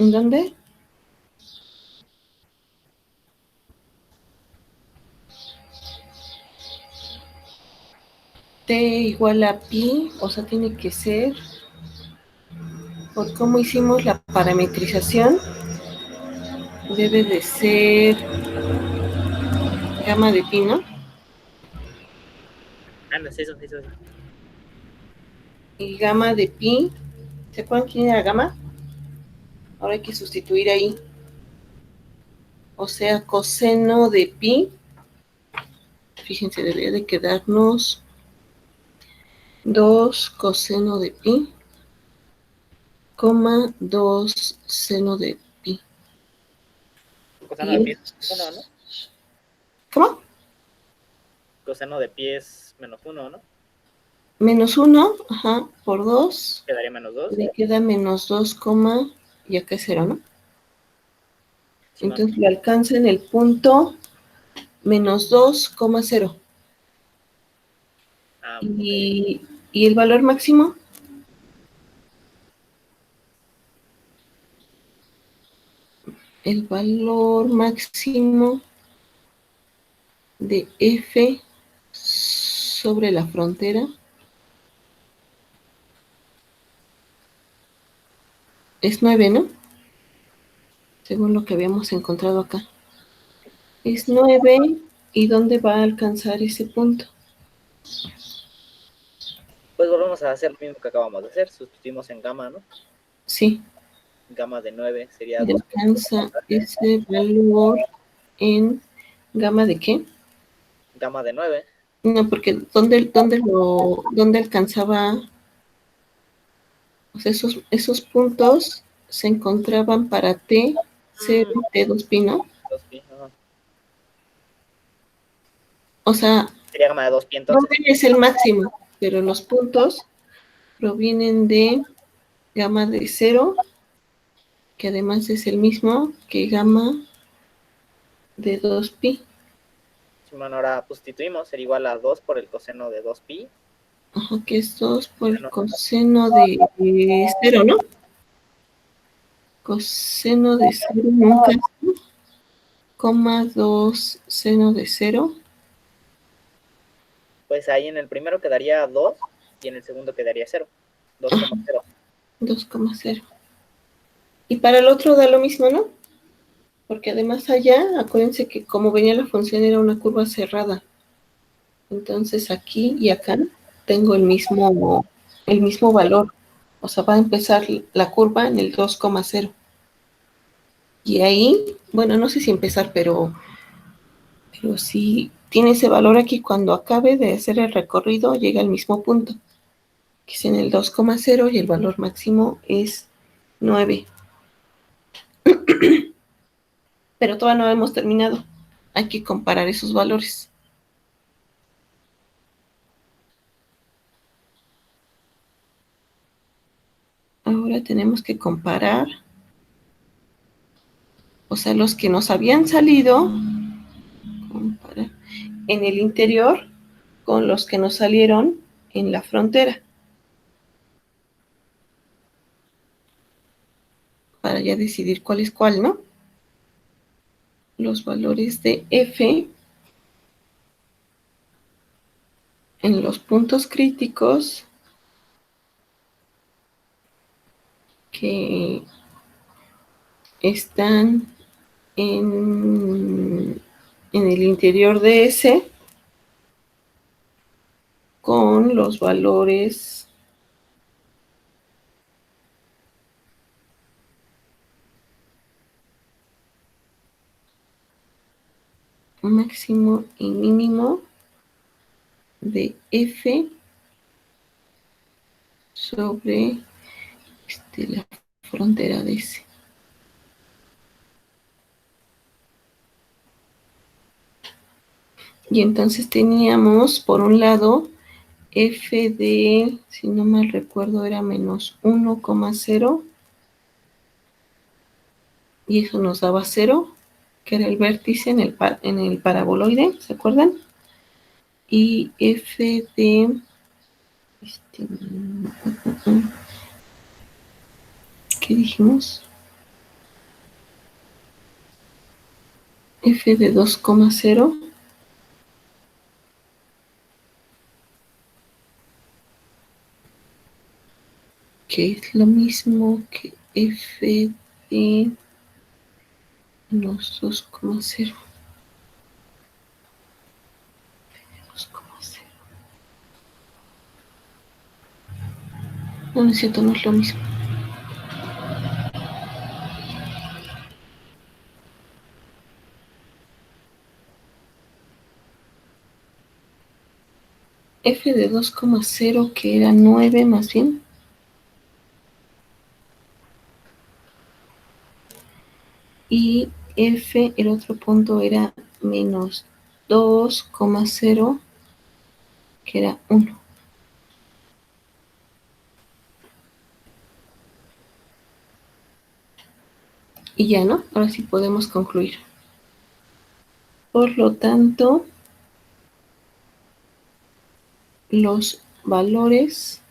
¿En dónde? T igual a pi, o sea, tiene que ser, por cómo hicimos la parametrización, debe de ser gamma de pi, ¿no? Ah, no es eso, eso. Y gamma de pi, ¿se acuerdan quién era gamma? Ahora hay que sustituir ahí. O sea, coseno de pi, fíjense, debería de quedarnos 2 coseno de pi, coma 2 seno de pi. Coseno de pi es 1, ¿no? ¿Cómo? Coseno de pi es menos 1, ¿no? Menos 1, ajá, por 2, Quedaría menos 2. le queda menos 2, y acá es 0, ¿no? Simón. Entonces le alcanza en el punto menos 2,0. Ah, Y el valor máximo, el valor máximo de F sobre la frontera es 9, ¿no? Según lo que habíamos encontrado acá. Es 9, ¿y dónde va a alcanzar ese punto? pues volvemos a hacer lo mismo que acabamos de hacer. Sustituimos en gamma, ¿no? Sí, Gamma de 9 sería y 2. alcanza ese valor en gamma de qué? Gamma de 9. No, porque ¿dónde alcanzaba? O sea, esos puntos se encontraban para T0, T2pi, ¿no? 2pi, ajá. O sea, Sería gamma de 2pi entonces. 9 es el máximo, pero los puntos provienen de gamma de 0, que además es el mismo que gamma de 2pi. Bueno, ahora pues, sustituimos, sería igual a 2 por el coseno de 2pi. Ajá, que es 2 por el coseno de 0, ¿no? Coseno de 0 nunca es 2 seno de 0. Pues ahí en el primero quedaría 2 y en el segundo quedaría 0. 2,0. 2,0. Y para el otro da lo mismo, ¿no? Porque además allá, acuérdense que como venía la función era una curva cerrada. Entonces aquí y acá tengo el mismo valor. O sea, va a empezar la curva en el 2,0. Y ahí, bueno, no sé si empezar, pero si tiene ese valor aquí, cuando acabe de hacer el recorrido, llega al mismo punto, que es en el 2,0 y el valor máximo es 9. Pero todavía no hemos terminado. Hay que comparar esos valores. Ahora tenemos que comparar, o sea, los que nos habían salido, comparar en el interior con los que nos salieron en la frontera. Para ya decidir cuál es cuál, ¿no? Los valores de F en los puntos críticos que están en el interior de S con los valores máximo y mínimo de F sobre la frontera de S. Y entonces teníamos, por un lado, F de, si no mal recuerdo, era menos 1,0. Y eso nos daba 0, que era el vértice en el paraboloide, ¿se acuerdan? Y F de... ¿qué dijimos? F de 2,0 que es lo mismo que F de menos 2,0. No, no es cierto, no es lo mismo. F de 2,0 que era 9 más bien. Y F, el otro punto era menos 2,0 que era 1. Y ya, ¿no? Ahora sí podemos concluir. Por lo tanto, los valores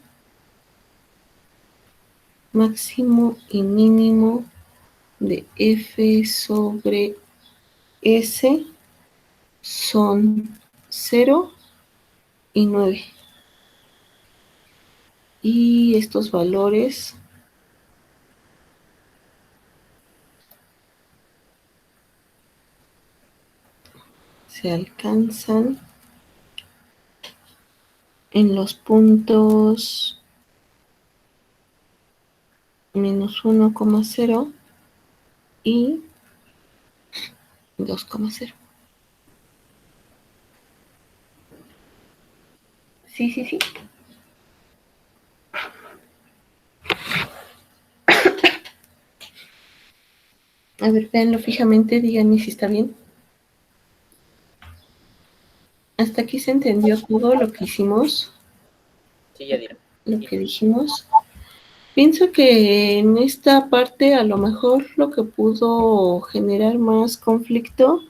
máximo y mínimo de F sobre S son 0 y 9. Y estos valores se alcanzan en los puntos menos 1,0 y 2,0. Sí, sí, sí. A ver, véanlo fijamente, díganme si está bien. Hasta aquí se entendió todo lo que hicimos. Sí, ya diré. lo que dijimos. Pienso que en esta parte a lo mejor lo que pudo generar más conflicto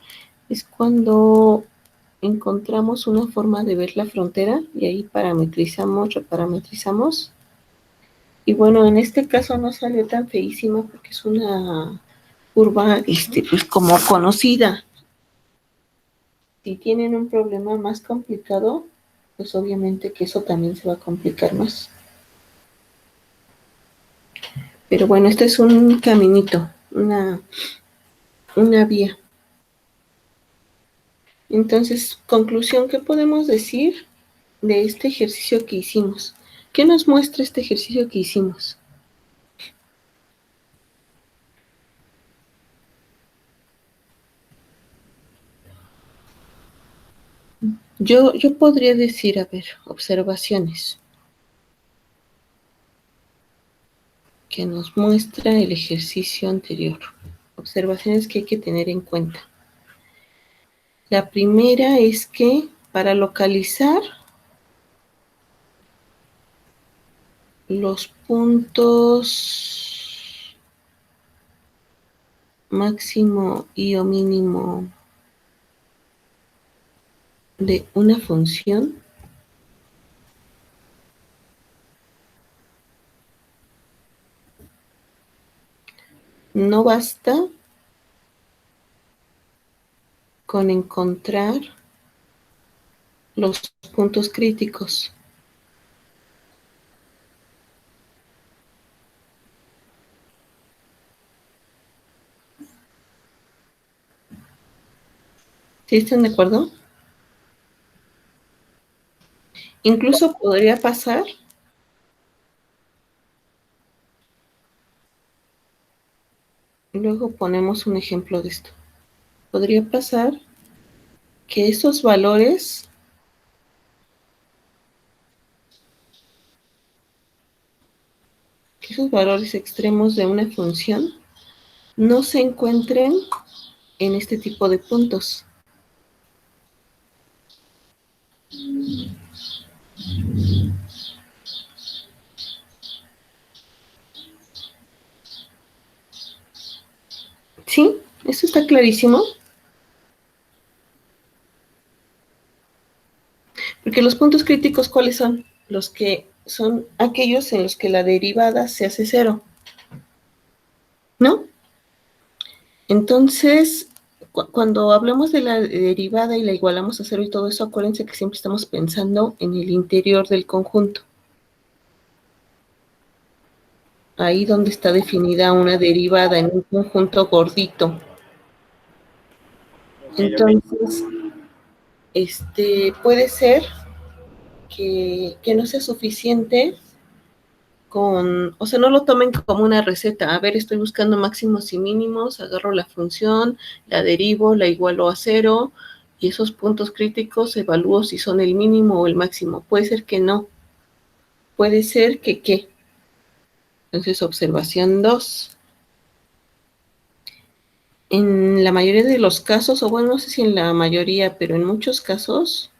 es cuando encontramos una forma de ver la frontera y ahí parametrizamos, reparametrizamos. Y bueno, en este caso no salió tan feísima porque es una curva pues como conocida. Si tienen un problema más complicado, pues obviamente que eso también se va a complicar más. Pero bueno, este es un caminito, una vía. Entonces, conclusión, ¿qué podemos decir de este ejercicio que hicimos? ¿Qué nos muestra este ejercicio que hicimos? Yo podría decir, a ver, observaciones que nos muestra el ejercicio anterior. Observaciones que hay que tener en cuenta. La primera es que para localizar los puntos máximo y o mínimo de una función, no basta con encontrar los puntos críticos. ¿Sí están de acuerdo? Incluso podría pasar luego ponemos un ejemplo de esto. Podría pasar que esos valores extremos de una función no se encuentren en este tipo de puntos. ¿Sí? ¿Esto está clarísimo? Porque los puntos críticos, ¿cuáles son? Los que son aquellos en los que la derivada se hace cero, ¿no? Entonces, cuando hablamos de la derivada y la igualamos a cero y todo eso, acuérdense que siempre estamos pensando en el interior del conjunto. Ahí donde está definida una derivada en un conjunto gordito. Entonces, puede ser que no sea suficiente o sea, no lo tomen como una receta. A ver, estoy buscando máximos y mínimos, agarro la función, la derivo, la igualo a cero, y esos puntos críticos evalúo si son el mínimo o el máximo. Puede ser que no. Puede ser que ¿qué? Entonces, observación 2. En la mayoría de los casos, o bueno, no sé si en la mayoría, pero en muchos casos,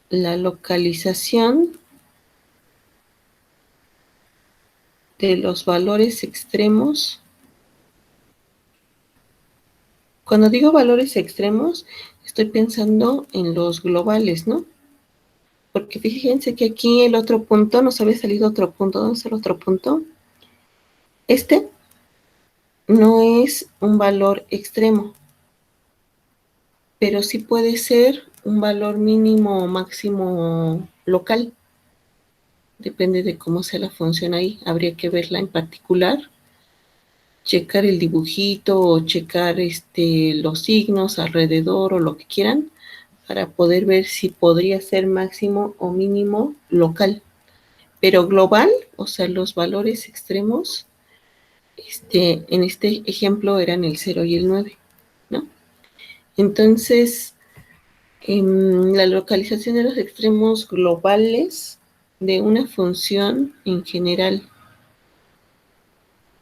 la localización de los valores extremos. Cuando digo valores extremos, estoy pensando en los globales, ¿no? Porque fíjense que aquí el otro punto, nos había salido otro punto. ¿Dónde está el otro punto? Este no es un valor extremo, pero sí puede ser un valor mínimo o máximo local. Depende de cómo sea la función ahí. Habría que verla en particular, checar el dibujito o checar los signos alrededor o lo que quieran para poder ver si podría ser máximo o mínimo local. Pero global, o sea, los valores extremos, en este ejemplo eran el 0 y el 9, ¿no? Entonces, la localización de los extremos globales de una función en general,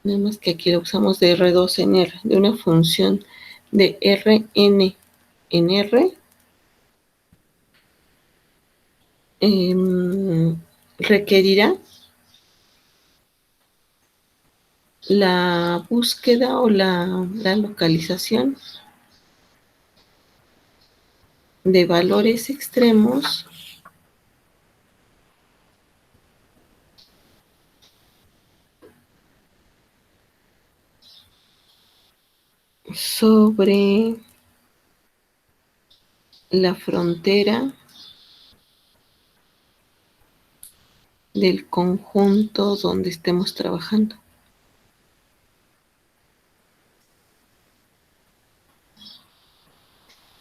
nada más que aquí lo usamos de R2 en R, de una función de Rn en R, requerirá la búsqueda o la localización de valores extremos sobre la frontera del conjunto donde estemos trabajando.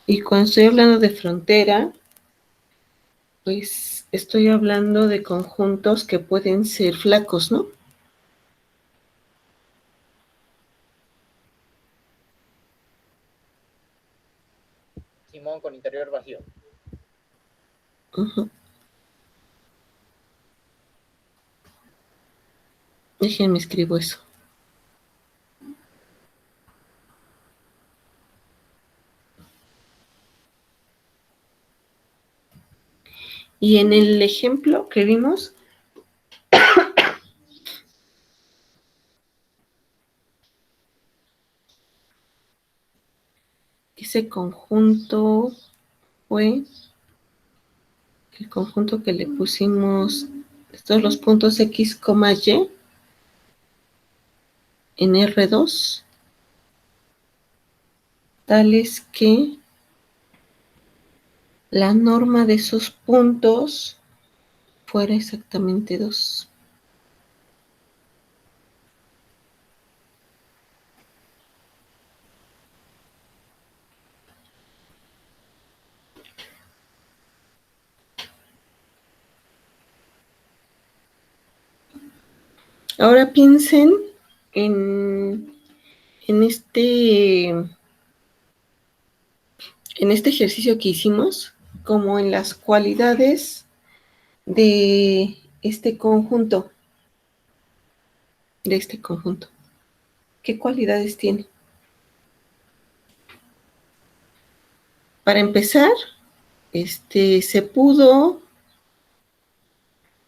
Y cuando estoy hablando de frontera, pues estoy hablando de conjuntos que pueden ser flacos, ¿no? Simón con interior vacío. Uh-huh. Déjenme escribo eso. Y en el ejemplo que vimos, ese conjunto fue el conjunto que le pusimos todos los puntos X, Y en R2, tales que la norma de esos puntos fuera exactamente 2. Ahora piensen en, en este ejercicio que hicimos, como en las cualidades de este conjunto. ¿Qué cualidades tiene? Para empezar, se pudo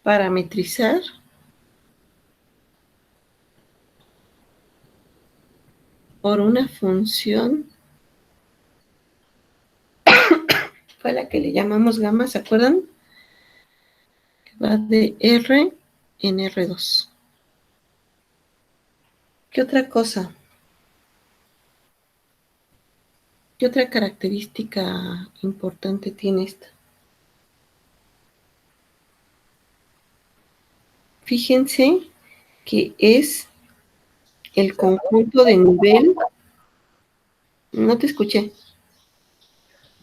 parametrizar por una función, fue la que le llamamos gamma, ¿se acuerdan? Que va de R en R2. ¿Qué otra cosa? ¿Qué otra característica importante tiene esta? Fíjense que es el conjunto de nivel. No te escuché.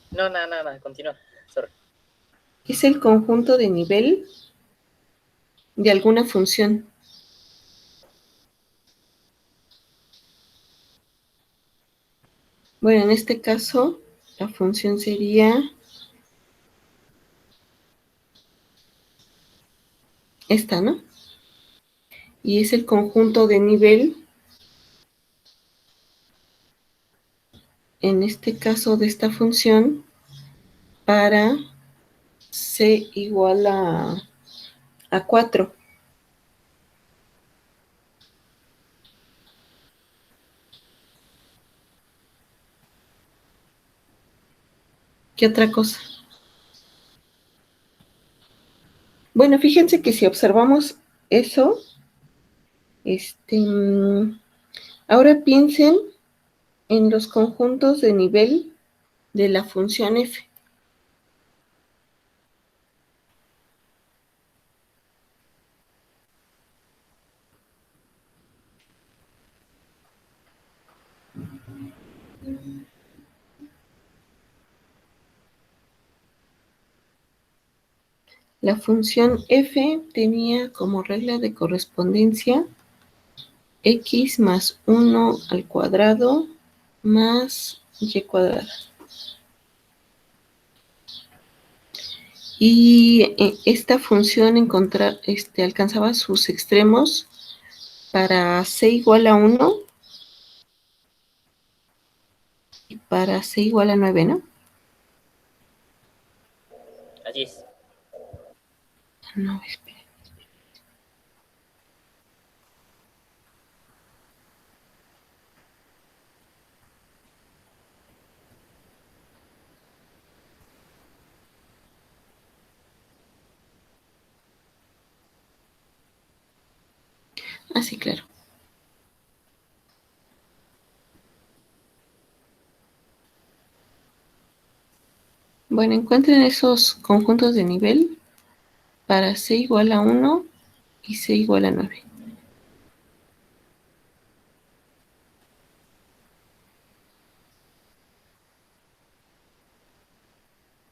No, nada, continúa. Sorry. Es el conjunto de nivel de alguna función. Bueno, en este caso, la función sería esta, ¿no? Y es el conjunto de nivel, en este caso de esta función, para c igual a 4. ¿Qué otra cosa? Bueno, fíjense que si observamos eso, ahora piensen en los conjuntos de nivel de la función f. La función f tenía como regla de correspondencia x más 1 al cuadrado más y cuadrada. Y esta función alcanzaba sus extremos para c igual a 1 y para c igual a 9, ¿no? Así es. No, espera. Ah, sí, claro. Bueno, encuentren esos conjuntos de nivel para C igual a 1 y C igual a 9.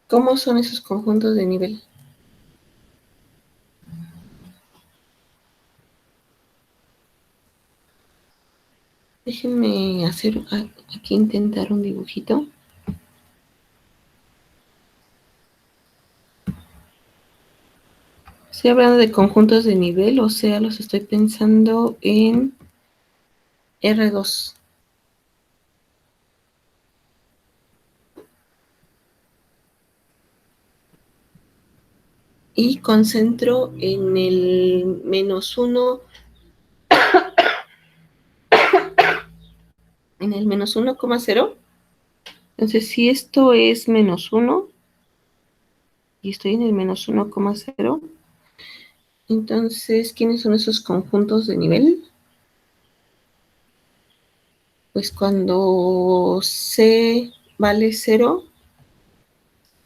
¿Cómo son esos conjuntos de nivel? Déjenme hacer aquí intentar un dibujito. Estoy hablando de conjuntos de nivel, o sea, los estoy pensando en R2. Y concentro en el -1, en el -1,0. Entonces, si esto es -1 y estoy en el -1,0, entonces, ¿quiénes son esos conjuntos de nivel? Pues cuando C vale 0,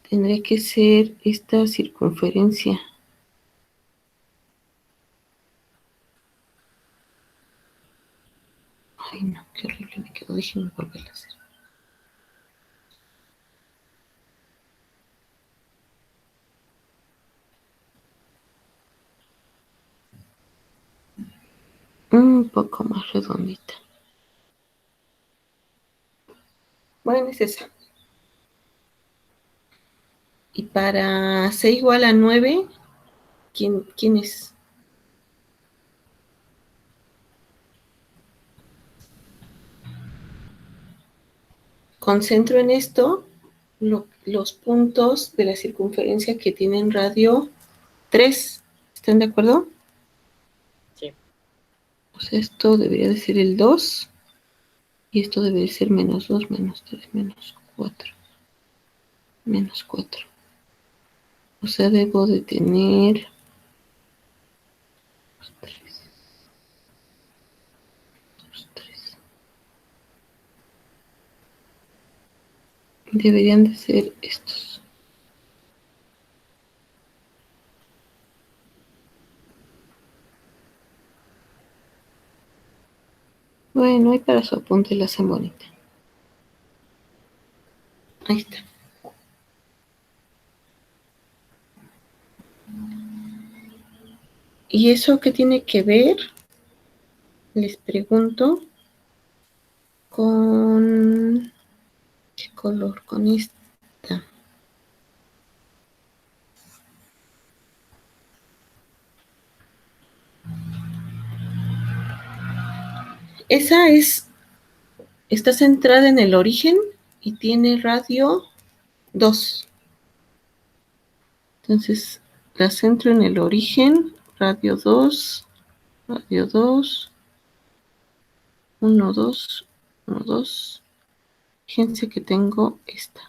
tendría que ser esta circunferencia. Ay, no, qué horrible me quedó. Déjenme volverla a hacer. Un poco más redondita. Bueno, es esa. Y para C igual a 9, ¿quién es? Concentro en esto los puntos de la circunferencia que tienen radio 3. ¿Están de acuerdo? Sí. Pues esto debería de ser el 2. Y esto debe de ser -2, -3, -4. -4. O sea, debo de tener 3, 3. Deberían de ser estos. Bueno, y para su apunte la hacen bonita. Ahí está. ¿Y eso qué tiene que ver? Les pregunto. ¿Con qué color? Con esta. Esa está centrada en el origen y tiene radio 2. Entonces, la centro en el origen, radio 2, 1, 2, 1, 2. Fíjense que tengo esta.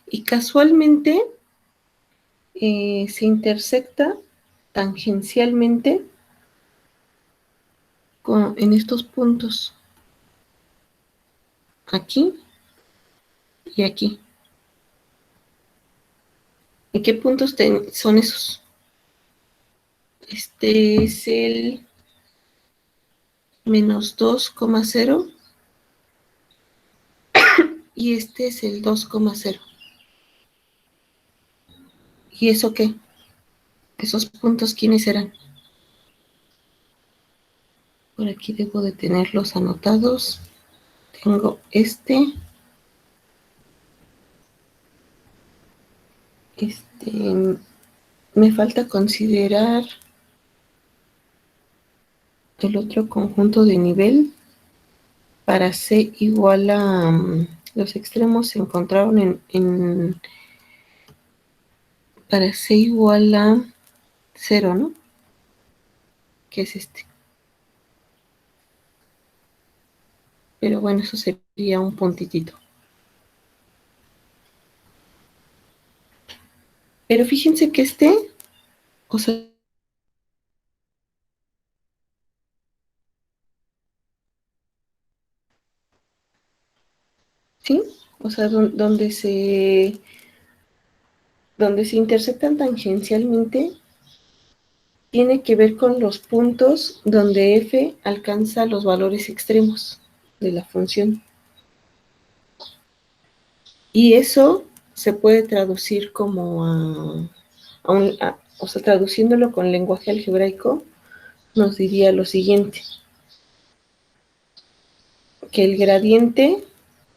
Y casualmente se intersecta tangencialmente en estos puntos. Aquí y aquí. ¿En qué puntos son esos? Este es el -2,0 y este es el 2,0. ¿Y eso qué? ¿Esos puntos quiénes eran? Por aquí debo de tenerlos anotados. Tengo me falta considerar el otro conjunto de nivel. para C igual a... los extremos se encontraron para C igual a 0, ¿no? Que es este. Pero bueno, eso sería un puntitito. Pero fíjense que o sea, ¿sí? O sea, donde se interceptan tangencialmente, tiene que ver con los puntos donde f alcanza los valores extremos de la función. Y eso se puede traducir como o sea, traduciéndolo con lenguaje algebraico, nos diría lo siguiente: que el gradiente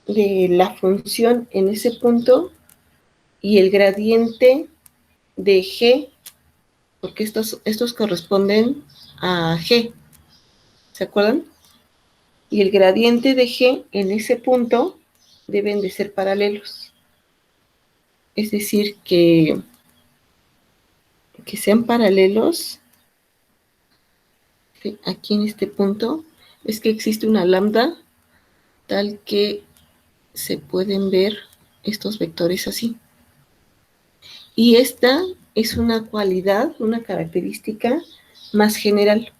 de la función en ese punto y el gradiente de g, porque estos corresponden a g, ¿se acuerdan? Y el gradiente de g en ese punto deben de ser paralelos. Es decir, que sean paralelos aquí en este punto, es que existe una lambda tal que se pueden ver estos vectores así. Y esta es una cualidad, una característica más general.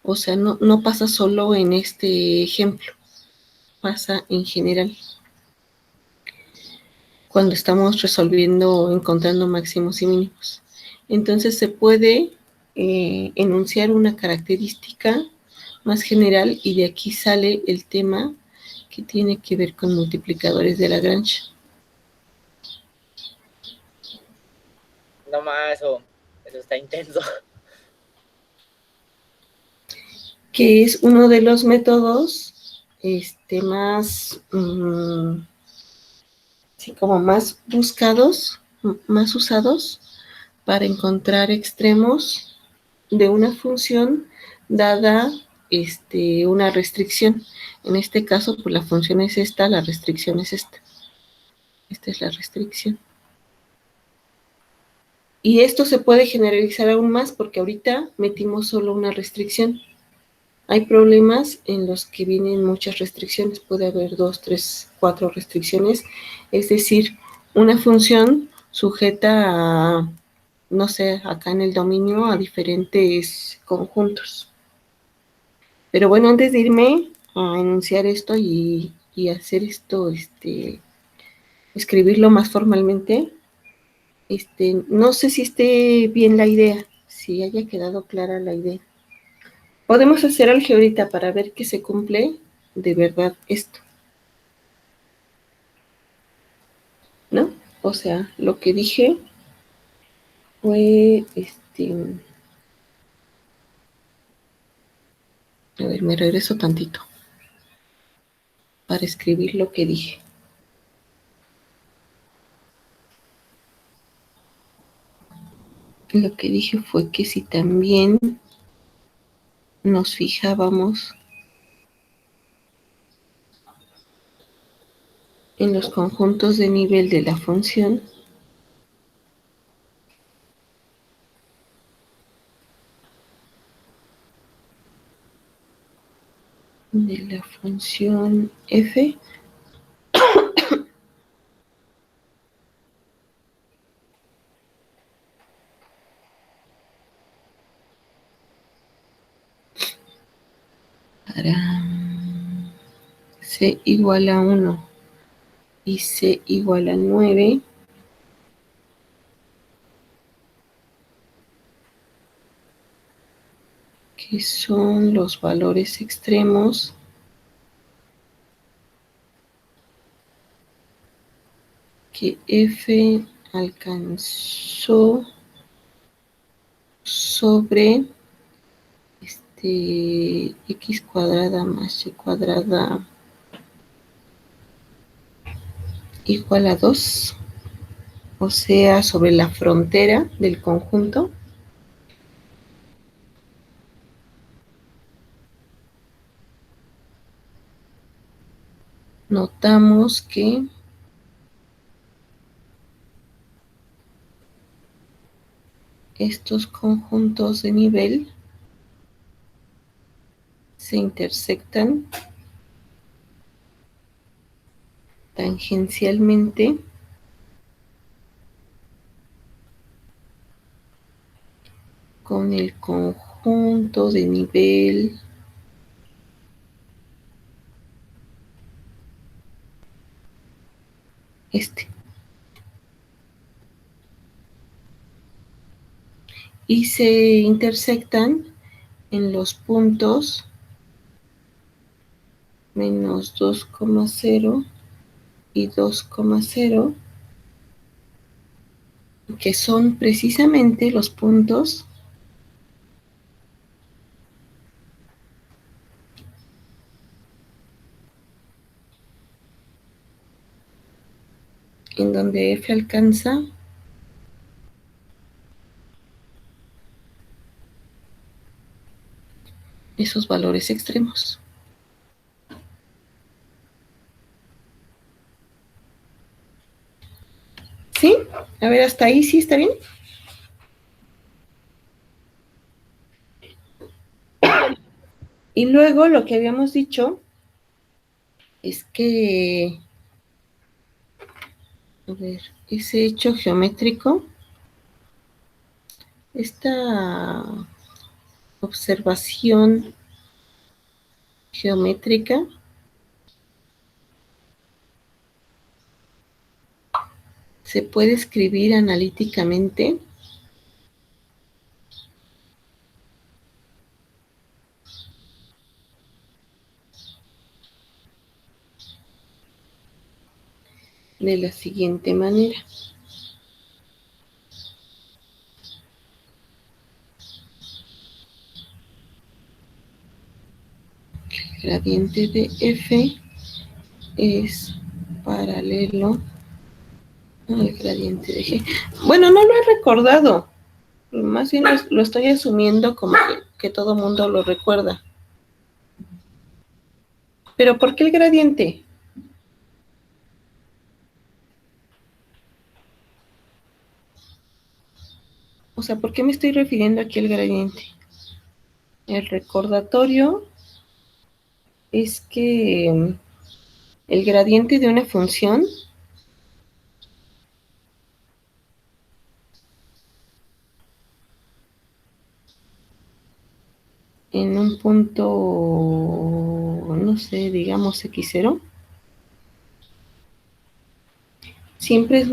O sea, no pasa solo en este ejemplo, pasa en general. Cuando estamos resolviendo, encontrando máximos y mínimos. Entonces se puede enunciar una característica más general y de aquí sale el tema que tiene que ver con multiplicadores de Lagrange. No más, eso está intenso. Que es uno de los métodos más, sí, como más buscados, más usados para encontrar extremos de una función dada una restricción. En este caso, pues la función es esta, la restricción es esta. Esta es la restricción. Y esto se puede generalizar aún más porque ahorita metimos solo una restricción. Hay problemas en los que vienen muchas restricciones. Puede haber 2, 3, 4 restricciones. Es decir, una función sujeta a, no sé, acá en el dominio a diferentes conjuntos. Pero bueno, antes de irme a enunciar esto y hacer esto, escribirlo más formalmente, no sé si esté bien la idea, si haya quedado clara la idea. Podemos hacer algebrita para ver que se cumple de verdad esto, ¿no? O sea, lo que dije fue, a ver, me regreso tantito para escribir lo que dije. Lo que dije fue que si también nos fijábamos en los conjuntos de nivel de la función, f, para c igual a 1 y c igual a 9, que son los valores extremos que f alcanzó sobre x cuadrada más y cuadrada igual a 2, o sea, sobre la frontera del conjunto. notamos que estos conjuntos de nivel se intersectan tangencialmente con el conjunto de nivel y se intersectan en los puntos menos 2,0 y 2,0, que son precisamente los puntos en donde F alcanza esos valores extremos. ¿Sí? A ver, hasta ahí sí está bien. Y luego lo que habíamos dicho es que, a ver, ese hecho geométrico, esta observación geométrica se puede escribir analíticamente de la siguiente manera. El gradiente de F es paralelo al gradiente de G. Bueno, no lo he recordado. Más bien lo estoy asumiendo como que todo mundo lo recuerda. ¿Pero por qué el gradiente? O sea, ¿por qué me estoy refiriendo aquí al gradiente? El recordatorio es que el gradiente de una función en un punto, no sé, digamos x0, siempre es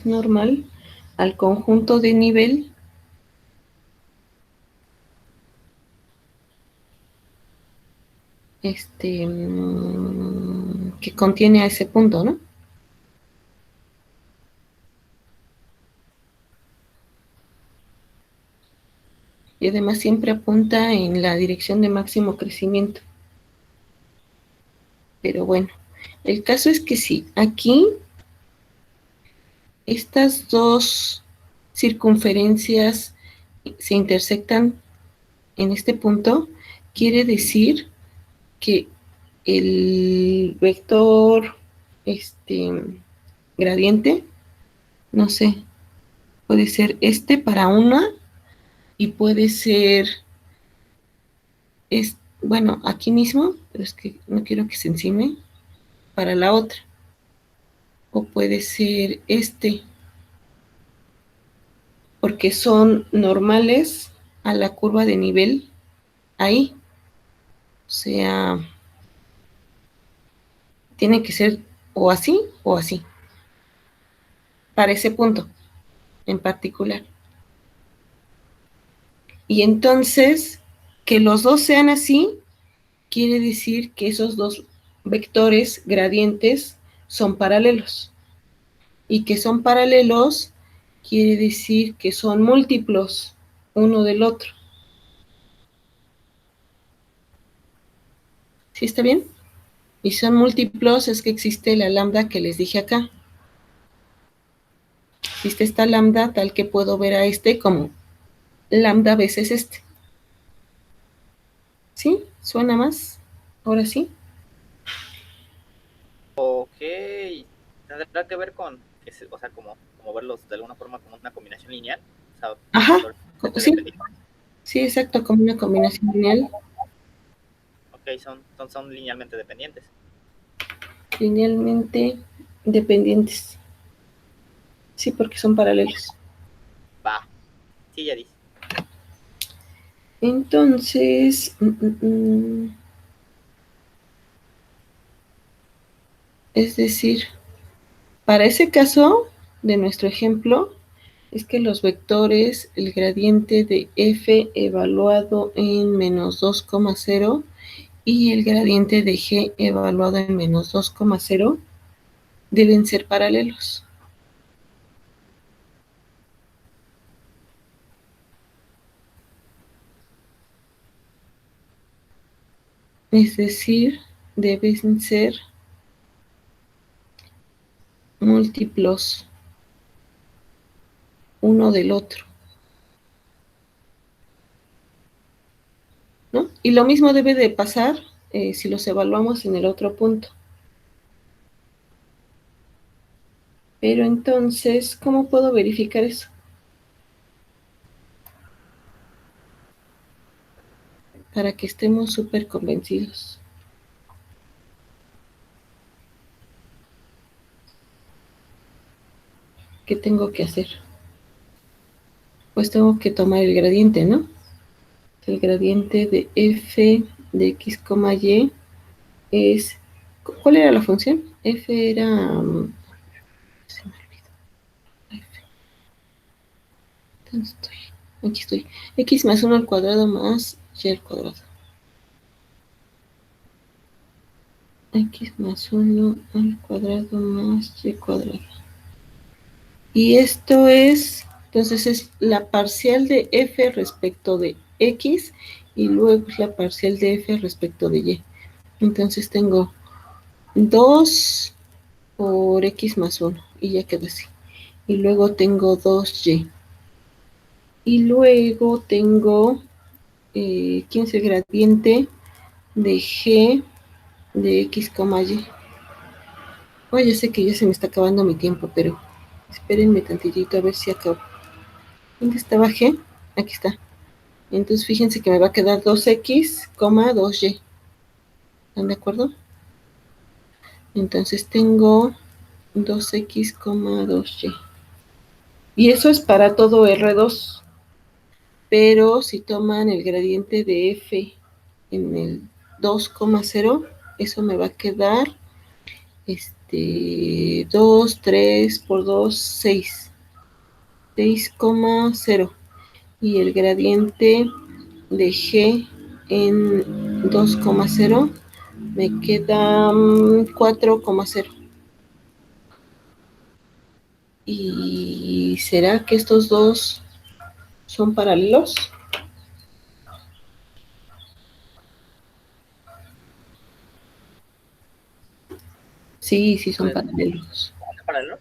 normal al conjunto de nivel que contiene a ese punto, ¿no? Y además siempre apunta en la dirección de máximo crecimiento. Pero bueno, el caso es que sí, aquí estas dos circunferencias se intersectan en este punto, quiere decir que el vector gradiente, no sé, puede ser para una y puede ser, bueno, aquí mismo, pero es que no quiero que se encime, para la otra. O puede ser porque son normales a la curva de nivel ahí. O sea, tiene que ser o así o así, para ese punto en particular. Y entonces, que los dos sean así, quiere decir que esos dos vectores gradientes son paralelos. Y que son paralelos quiere decir que son múltiplos uno del otro. ¿Sí está bien? Y son múltiplos es que existe la lambda que les dije acá. Existe esta lambda tal que puedo ver a como lambda veces este. ¿Sí? ¿Suena más? Ahora sí. Ok. Tendrá que ver con, o sea, como verlos de alguna forma como una combinación lineal. O sea, Ajá, vectores sí, dependientes. sí, exacto, como una combinación lineal. Ok, son linealmente dependientes. Linealmente dependientes. Sí, porque son paralelos. Va. Sí, ya dice. Entonces, es decir, para ese caso de nuestro ejemplo, es que los vectores, el gradiente de f evaluado en menos 2,0 y el gradiente de g evaluado en menos 2,0 deben ser paralelos. Es decir, deben ser múltiplos uno del otro, ¿no? Y lo mismo debe de pasar si los evaluamos en el otro punto. Pero entonces, ¿cómo puedo verificar eso? Para que estemos súper convencidos. ¿Qué tengo que hacer? Pues tengo que tomar el gradiente, ¿no? El gradiente de f de x, y es... ¿Cuál era la función? F era... se me olvidó. F. ¿Dónde estoy? Aquí estoy. X más 1 al cuadrado más y al cuadrado. X más 1 al cuadrado más y cuadrado. Y esto es, entonces es la parcial de f respecto de x y luego es la parcial de f respecto de y. Entonces tengo 2 por x más 1 y ya queda así. Y luego tengo 2y. Y luego tengo 15 gradiente de g de x, y. Oye, ya sé que ya se me está acabando mi tiempo, pero espérenme tantitito a ver si acabo. ¿Dónde estaba g? Aquí está. Entonces fíjense que me va a quedar 2x, 2y. ¿Están de acuerdo? Entonces tengo 2x, 2y. Y eso es para todo R2. Pero si toman el gradiente de f en el 2,0, eso me va a quedar 2, 3 por 2, 6. 6,0. Y el gradiente de g en 2,0 me queda 4,0. ¿Y será que estos dos son paralelos? Sí, sí son paralelos. ¿Son paralelos?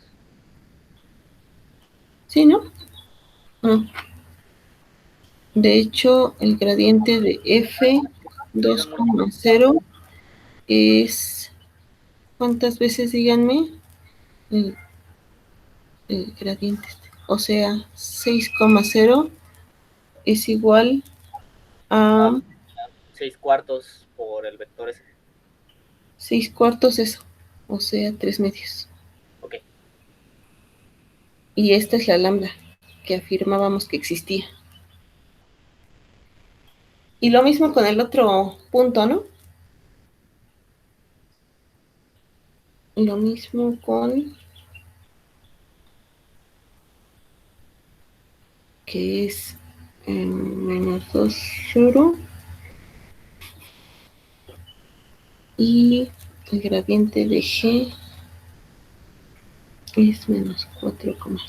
¿Sí, no? No. De hecho, el gradiente de f 2,0 es... ¿Cuántas veces, díganme? El, el gradiente. O sea, 6,0 es igual a 6 cuartos por el vector ese. 6 cuartos eso. O sea, 3 medios. Ok. Y esta es la lambda que afirmábamos que existía. Y lo mismo con el otro punto, ¿no? Lo mismo con que es menos 2, 0. Y el gradiente de g es menos 4,0.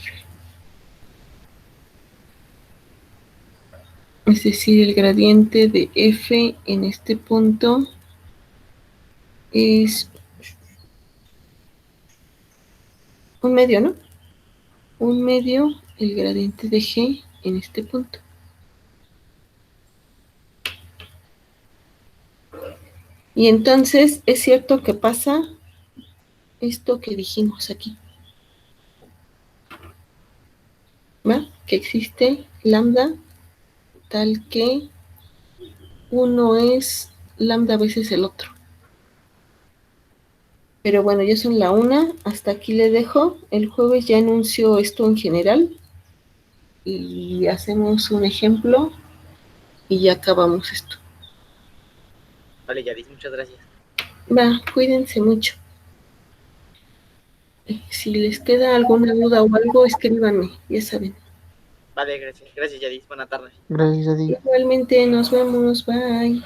Es decir, el gradiente de f en este punto es un medio, ¿no? Un medio el gradiente de g en este punto. Y entonces es cierto que pasa esto que dijimos aquí, ¿va? Que existe lambda tal que uno es lambda veces el otro. Pero bueno, ya son la 1, hasta aquí le dejo. El jueves ya anuncio esto en general y hacemos un ejemplo y ya acabamos esto. Vale, Yadis, muchas gracias. Va, cuídense mucho. Si les queda alguna duda o algo, escríbanme, ya saben. Vale, gracias. Gracias, Yadis. Buena tarde. Gracias a ti. Igualmente, nos vemos, bye.